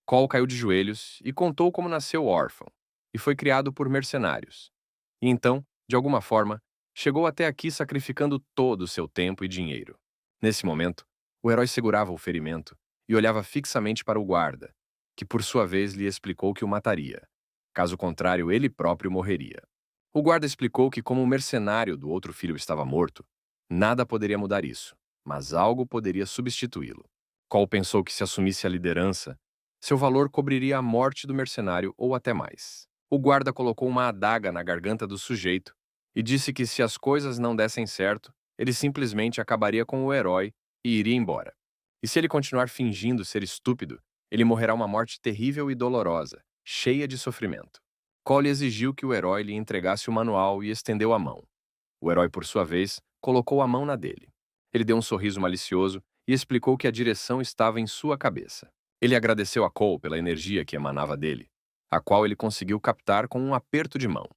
Cole caiu de joelhos e contou como nasceu órfão e foi criado por mercenários. E então, de alguma forma, chegou até aqui sacrificando todo o seu tempo e dinheiro. Nesse momento, o herói segurava o ferimento e olhava fixamente para o guarda, que por sua vez lhe explicou que o mataria. Caso contrário, ele próprio morreria. O guarda explicou que, como o mercenário do outro filho estava morto, nada poderia mudar isso, mas algo poderia substituí-lo. Cole pensou que se assumisse a liderança, seu valor cobriria a morte do mercenário ou até mais. O guarda colocou uma adaga na garganta do sujeito e disse que se as coisas não dessem certo, ele simplesmente acabaria com o herói e iria embora. E se ele continuar fingindo ser estúpido, ele morrerá uma morte terrível e dolorosa, cheia de sofrimento. Cole exigiu que o herói lhe entregasse o manual e estendeu a mão. O herói, por sua vez, colocou a mão na dele. Ele deu um sorriso malicioso e explicou que a direção estava em sua cabeça. Ele agradeceu a Cole pela energia que emanava dele, a qual ele conseguiu captar com um aperto de mão.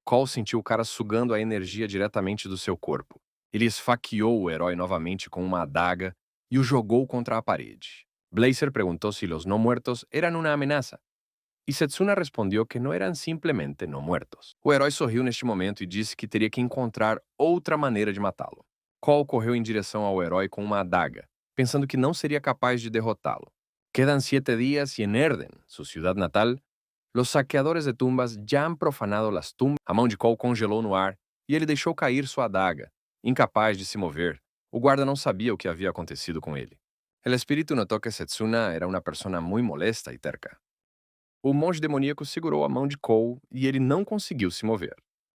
Cole sentiu o cara sugando a energia diretamente do seu corpo. Ele esfaqueou o herói novamente com uma adaga e o jogou contra a parede. Blazer perguntou se os não muertos eram uma ameaça, e Setsuna respondeu que não eram simplesmente não muertos. O herói sorriu neste momento e disse que teria que encontrar outra maneira de matá-lo. Cole correu em direção ao herói com uma adaga, pensando que não seria capaz de derrotá-lo. Quedan 7 dias y en Erden, su ciudad natal, los saqueadores de tumbas ya han profanado las tumbas. A mão de Cole congelou no ar e ele deixou cair sua adaga, incapaz de se mover. O guarda não sabia o que havia acontecido com ele. El espíritu notou que Setsuna era uma persona muito molesta e terca. O monge demoníaco segurou a mão de Cole e ele não conseguiu se mover.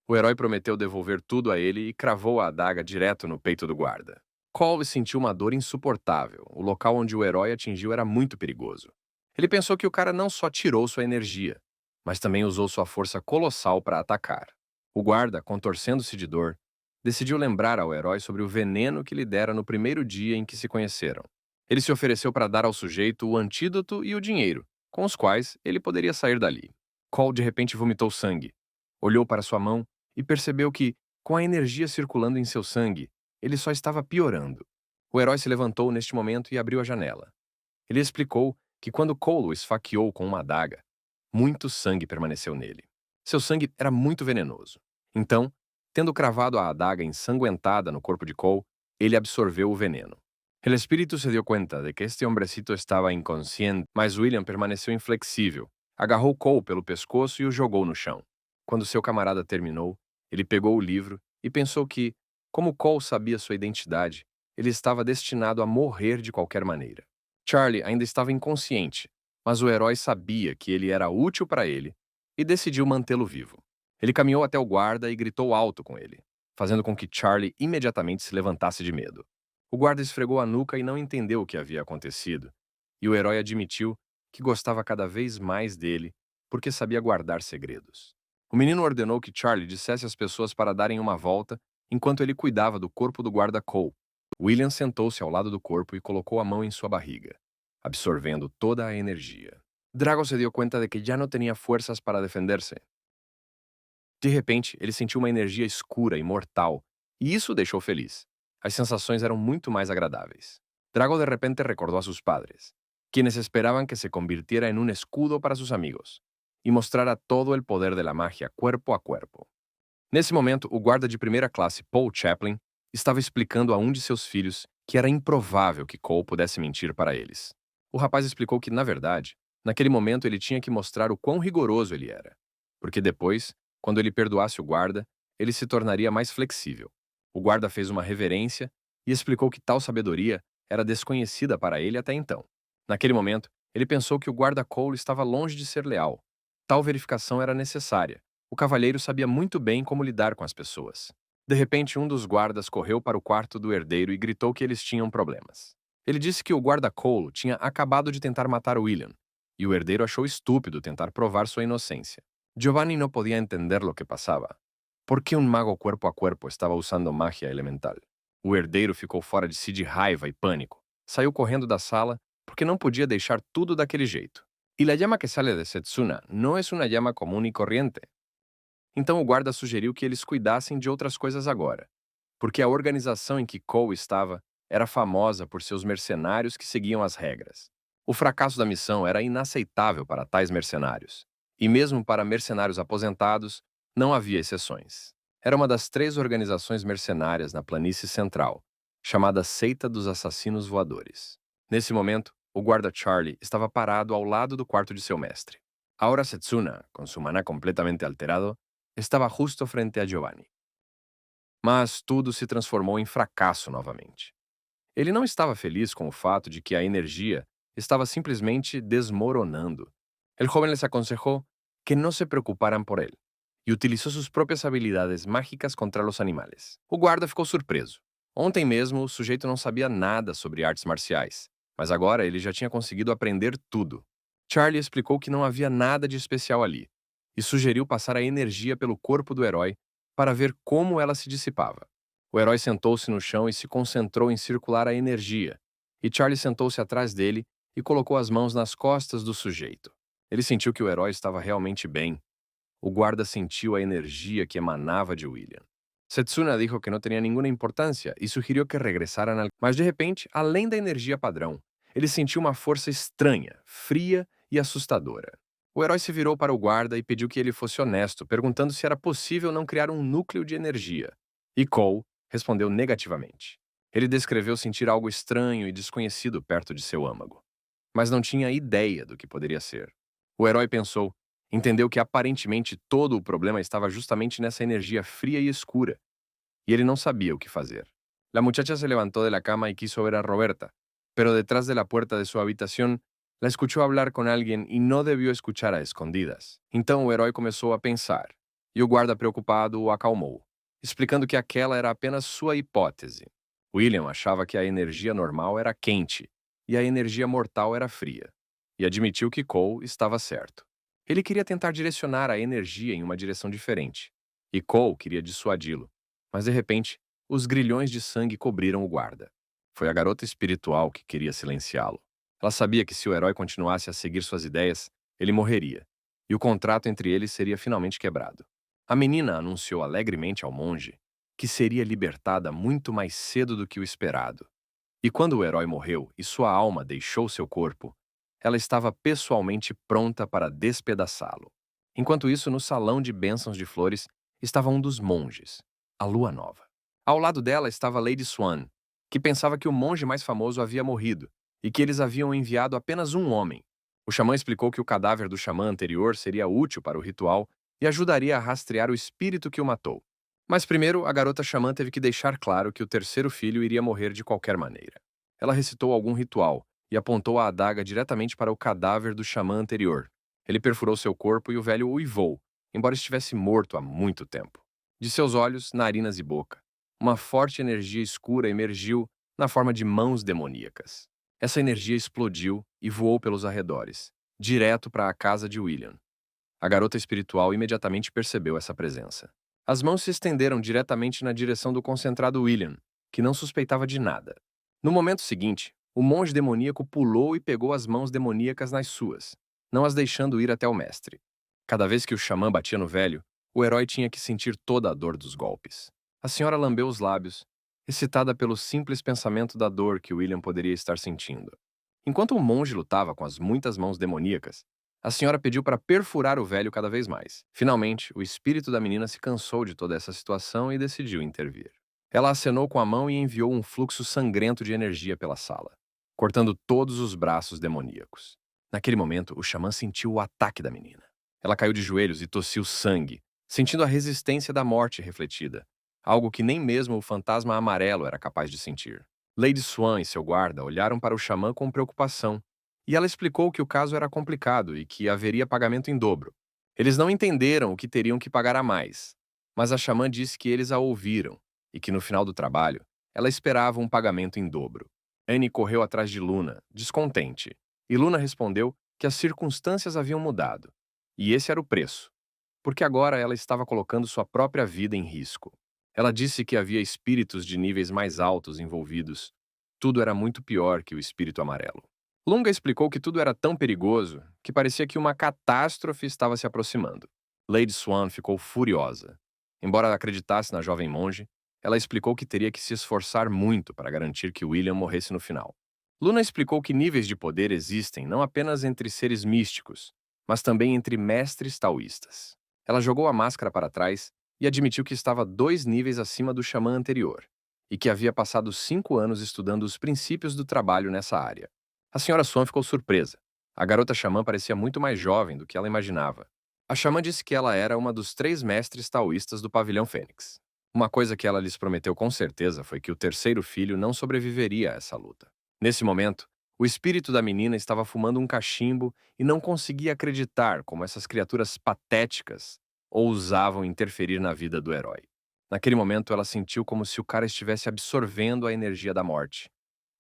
O herói prometeu devolver tudo a ele e cravou a adaga direto no peito do guarda. Cole sentiu uma dor insuportável. O local onde o herói atingiu era muito perigoso. Ele pensou que o cara não só tirou sua energia, mas também usou sua força colossal para atacar. O guarda, contorcendo-se de dor, decidiu lembrar ao herói sobre o veneno que lhe dera no primeiro dia em que se conheceram. Ele se ofereceu para dar ao sujeito o antídoto e o dinheiro, com os quais ele poderia sair dali. Cole de repente vomitou sangue. Olhou para sua mão e percebeu que, com a energia circulando em seu sangue, ele só estava piorando. O herói se levantou neste momento e abriu a janela. Ele explicou que quando Cole o esfaqueou com uma adaga, muito sangue permaneceu nele. Seu sangue era muito venenoso. Então, tendo cravado a adaga ensanguentada no corpo de Cole, ele absorveu o veneno. El espíritu se dio cuenta de que este hombrecito estava inconsciente, mas William permaneceu inflexível. Agarrou Cole pelo pescoço e o jogou no chão. Quando seu camarada terminou, ele pegou o livro e pensou que, como Cole sabia sua identidade, ele estava destinado a morrer de qualquer maneira. Charlie ainda estava inconsciente, mas o herói sabia que ele era útil para ele e decidiu mantê-lo vivo. Ele caminhou até o guarda e gritou alto com ele, fazendo com que Charlie imediatamente se levantasse de medo. O guarda esfregou a nuca e não entendeu o que havia acontecido, e o herói admitiu que gostava cada vez mais dele porque sabia guardar segredos. O menino ordenou que Charlie dissesse às pessoas para darem uma volta enquanto ele cuidava do corpo do guarda Cole. William sentou-se ao lado do corpo e colocou a mão em sua barriga, absorvendo toda a energia. Drago se deu conta de que já não tinha forças para defender-se. De repente, ele sentiu uma energia escura e mortal, e isso o deixou feliz. As sensações eram muito mais agradáveis. Drago de repente recordou a seus padres, quienes esperaban que se convirtiera en un escudo para sus amigos e mostrara todo el poder de la magia cuerpo a cuerpo. Nesse momento, o guarda de primeira classe, Paul Chaplin, estava explicando a um de seus filhos que era improvável que Cole pudesse mentir para eles. O rapaz explicou que, na verdade, naquele momento ele tinha que mostrar o quão rigoroso ele era, porque depois, quando ele perdoasse o guarda, ele se tornaria mais flexível. O guarda fez uma reverência e explicou que tal sabedoria era desconhecida para ele até então. Naquele momento, Ele pensou que o guarda Cole estava longe de ser leal. Tal verificação era necessária. O cavalheiro sabia muito bem como lidar com as pessoas. De repente, um dos guardas correu para o quarto do herdeiro e gritou que eles tinham problemas. Ele disse que o guarda Cole tinha acabado de tentar matar William, e o herdeiro achou estúpido tentar provar sua inocência. Giovanni não podia entender o que passava. Por que um mago corpo a corpo estava usando magia elemental? O herdeiro ficou fora de si de raiva e pânico. Saiu correndo da sala porque não podia deixar tudo daquele jeito. E a llama que sale de Setsuna não é uma llama comum e corriente. Então o guarda sugeriu que eles cuidassem de outras coisas agora, porque a organização em que Cole estava era famosa por seus mercenários que seguiam as regras. O fracasso da missão era inaceitável para tais mercenários, e mesmo para mercenários aposentados, não havia exceções. Era uma das 3 organizações mercenárias na planície central, chamada Seita dos Assassinos Voadores. Nesse momento, o guarda Charlie estava parado ao lado do quarto de seu mestre. Ahora Setsuna, com seu maná completamente alterado, estava justo frente a Giovanni. Mas tudo se transformou em fracasso novamente. Ele não estava feliz com o fato de que a energia estava simplesmente desmoronando. El joven les aconsejou que não se preocuparan por ele e utilizou suas próprias habilidades mágicas contra os animais. O guarda ficou surpreso. Ontem mesmo, o sujeito não sabia nada sobre artes marciais, mas agora ele já tinha conseguido aprender tudo. Charlie explicou que não havia nada de especial ali e sugeriu passar a energia pelo corpo do herói para ver como ela se dissipava. O herói sentou-se no chão e se concentrou em circular a energia, e Charlie sentou-se atrás dele e colocou as mãos nas costas do sujeito. Ele sentiu que o herói estava realmente bem. O guarda sentiu a energia que emanava de William. Setsuna dijo que não tinha nenhuma importância e sugeriu que regressaran al... Mas de repente, além da energia padrão, ele sentiu uma força estranha, fria e assustadora. O herói se virou para o guarda e pediu que ele fosse honesto, perguntando se era possível não criar um núcleo de energia. E Cole respondeu negativamente. Ele descreveu sentir algo estranho e desconhecido perto de seu âmago, mas não tinha ideia do que poderia ser. O herói pensou, entendeu que aparentemente todo o problema estava justamente nessa energia fria e escura, e ele não sabia o que fazer. La muchacha se levantou de la cama y quiso ver a Roberta, pero detrás de la puerta de su habitación la escuchó hablar con alguien y no debió escuchar a escondidas. Então o herói começou a pensar, e o guarda preocupado o acalmou, explicando que aquela era apenas sua hipótese. William achava que a energia normal era quente e a energia mortal era fria, e admitiu que Cole estava certo. Ele queria tentar direcionar a energia em uma direção diferente, e Cole queria dissuadi-lo, mas de repente, os grilhões de sangue cobriram o guarda. Foi a garota espiritual que queria silenciá-lo. Ela sabia que se o herói continuasse a seguir suas ideias, ele morreria, e o contrato entre eles seria finalmente quebrado. A menina anunciou alegremente ao monge que seria libertada muito mais cedo do que o esperado. E quando o herói morreu e sua alma deixou seu corpo, ela estava pessoalmente pronta para despedaçá-lo. Enquanto isso, no salão de bênçãos de flores, estava um dos monges, a Lua Nova. Ao lado dela estava Lady Swan, que pensava que o monge mais famoso havia morrido e que eles haviam enviado apenas um homem. O xamã explicou que o cadáver do xamã anterior seria útil para o ritual e ajudaria a rastrear o espírito que o matou. Mas primeiro, a garota xamã teve que deixar claro que o terceiro filho iria morrer de qualquer maneira. Ela recitou algum ritual e apontou a adaga diretamente para o cadáver do xamã anterior. Ele perfurou seu corpo e o velho uivou, embora estivesse morto há muito tempo. De seus olhos, narinas e boca, uma forte energia escura emergiu na forma de mãos demoníacas. Essa energia explodiu e voou pelos arredores, direto para a casa de William. A garota espiritual imediatamente percebeu essa presença. As mãos se estenderam diretamente na direção do concentrado William, que não suspeitava de nada. No momento seguinte, o monge demoníaco pulou e pegou as mãos demoníacas nas suas, não as deixando ir até o mestre. Cada vez que o xamã batia no velho, o herói tinha que sentir toda a dor dos golpes. A senhora lambeu os lábios, excitada pelo simples pensamento da dor que William poderia estar sentindo. Enquanto o monge lutava com as muitas mãos demoníacas, a senhora pediu para perfurar o velho cada vez mais. Finalmente, o espírito da menina se cansou de toda essa situação e decidiu intervir. Ela acenou com a mão e enviou um fluxo sangrento de energia pela sala, cortando todos os braços demoníacos. Naquele momento, o xamã sentiu o ataque da menina. Ela caiu de joelhos e tossiu sangue, sentindo a resistência da morte refletida, algo que nem mesmo o fantasma amarelo era capaz de sentir. Lady Swan e seu guarda olharam para o xamã com preocupação, E ela explicou que o caso era complicado e que haveria pagamento em dobro. Eles não entenderam o que teriam que pagar a mais, mas a xamã disse que eles a ouviram e que no final do trabalho, ela esperava um pagamento em dobro. Annie correu atrás de Luna, descontente, e Luna respondeu que as circunstâncias haviam mudado, e esse era o preço, porque agora ela estava colocando sua própria vida em risco. Ela disse que havia espíritos de níveis mais altos envolvidos. Tudo era muito pior que o espírito amarelo. Lunga explicou que tudo era tão perigoso que parecia que uma catástrofe estava se aproximando. Lady Swan ficou furiosa. Embora acreditasse na jovem monge, ela explicou que teria que se esforçar muito para garantir que William morresse no final. Luna explicou que níveis de poder existem não apenas entre seres místicos, mas também entre mestres taoístas. Ela jogou a máscara para trás e admitiu que estava 2 níveis acima do xamã anterior e que havia passado 5 anos estudando os princípios do trabalho nessa área. A senhora Swan ficou surpresa. A garota xamã parecia muito mais jovem do que ela imaginava. A xamã disse que ela era uma dos 3 mestres taoístas do Pavilhão Fênix. Uma coisa que ela lhes prometeu com certeza foi que o terceiro filho não sobreviveria a essa luta. Nesse momento, o espírito da menina estava fumando um cachimbo e não conseguia acreditar como essas criaturas patéticas ousavam interferir na vida do herói. Naquele momento, ela sentiu como se o cara estivesse absorvendo a energia da morte.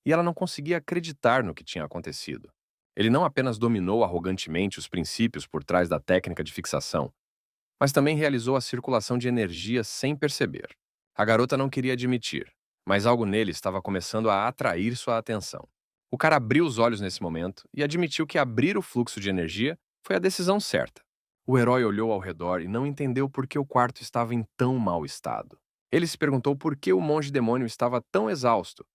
E ela não conseguia acreditar no que tinha acontecido. Ele não apenas dominou arrogantemente os princípios por trás da técnica de fixação, mas também realizou a circulação de energia sem perceber. A garota não queria admitir, mas algo nele estava começando a atrair sua atenção. O cara abriu os olhos nesse momento e admitiu que abrir o fluxo de energia foi a decisão certa. O herói olhou ao redor e não entendeu por que o quarto estava em tão mau estado. Ele se perguntou por que o monge demônio estava tão exausto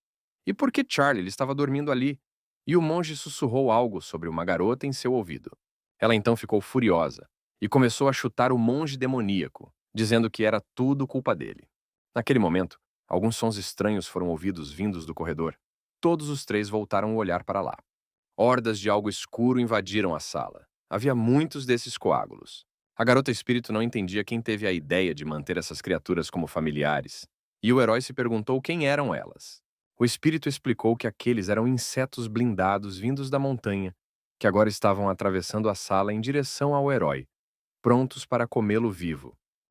e por que Charlie ele estava dormindo ali. E o monge sussurrou algo sobre uma garota em seu ouvido. Ela então ficou furiosa e começou a chutar o monge demoníaco, dizendo que era tudo culpa dele. Naquele momento, alguns sons estranhos foram ouvidos vindos do corredor. Todos os 3 voltaram o olhar para lá. Hordas de algo escuro invadiram a sala. Havia muitos desses coágulos. A garota espírito não entendia quem teve a ideia de manter essas criaturas como familiares, e o herói se perguntou quem eram elas. O espírito explicou que aqueles eram insetos blindados vindos da montanha, que agora estavam atravessando a sala em direção ao herói, prontos para comê-lo vivo.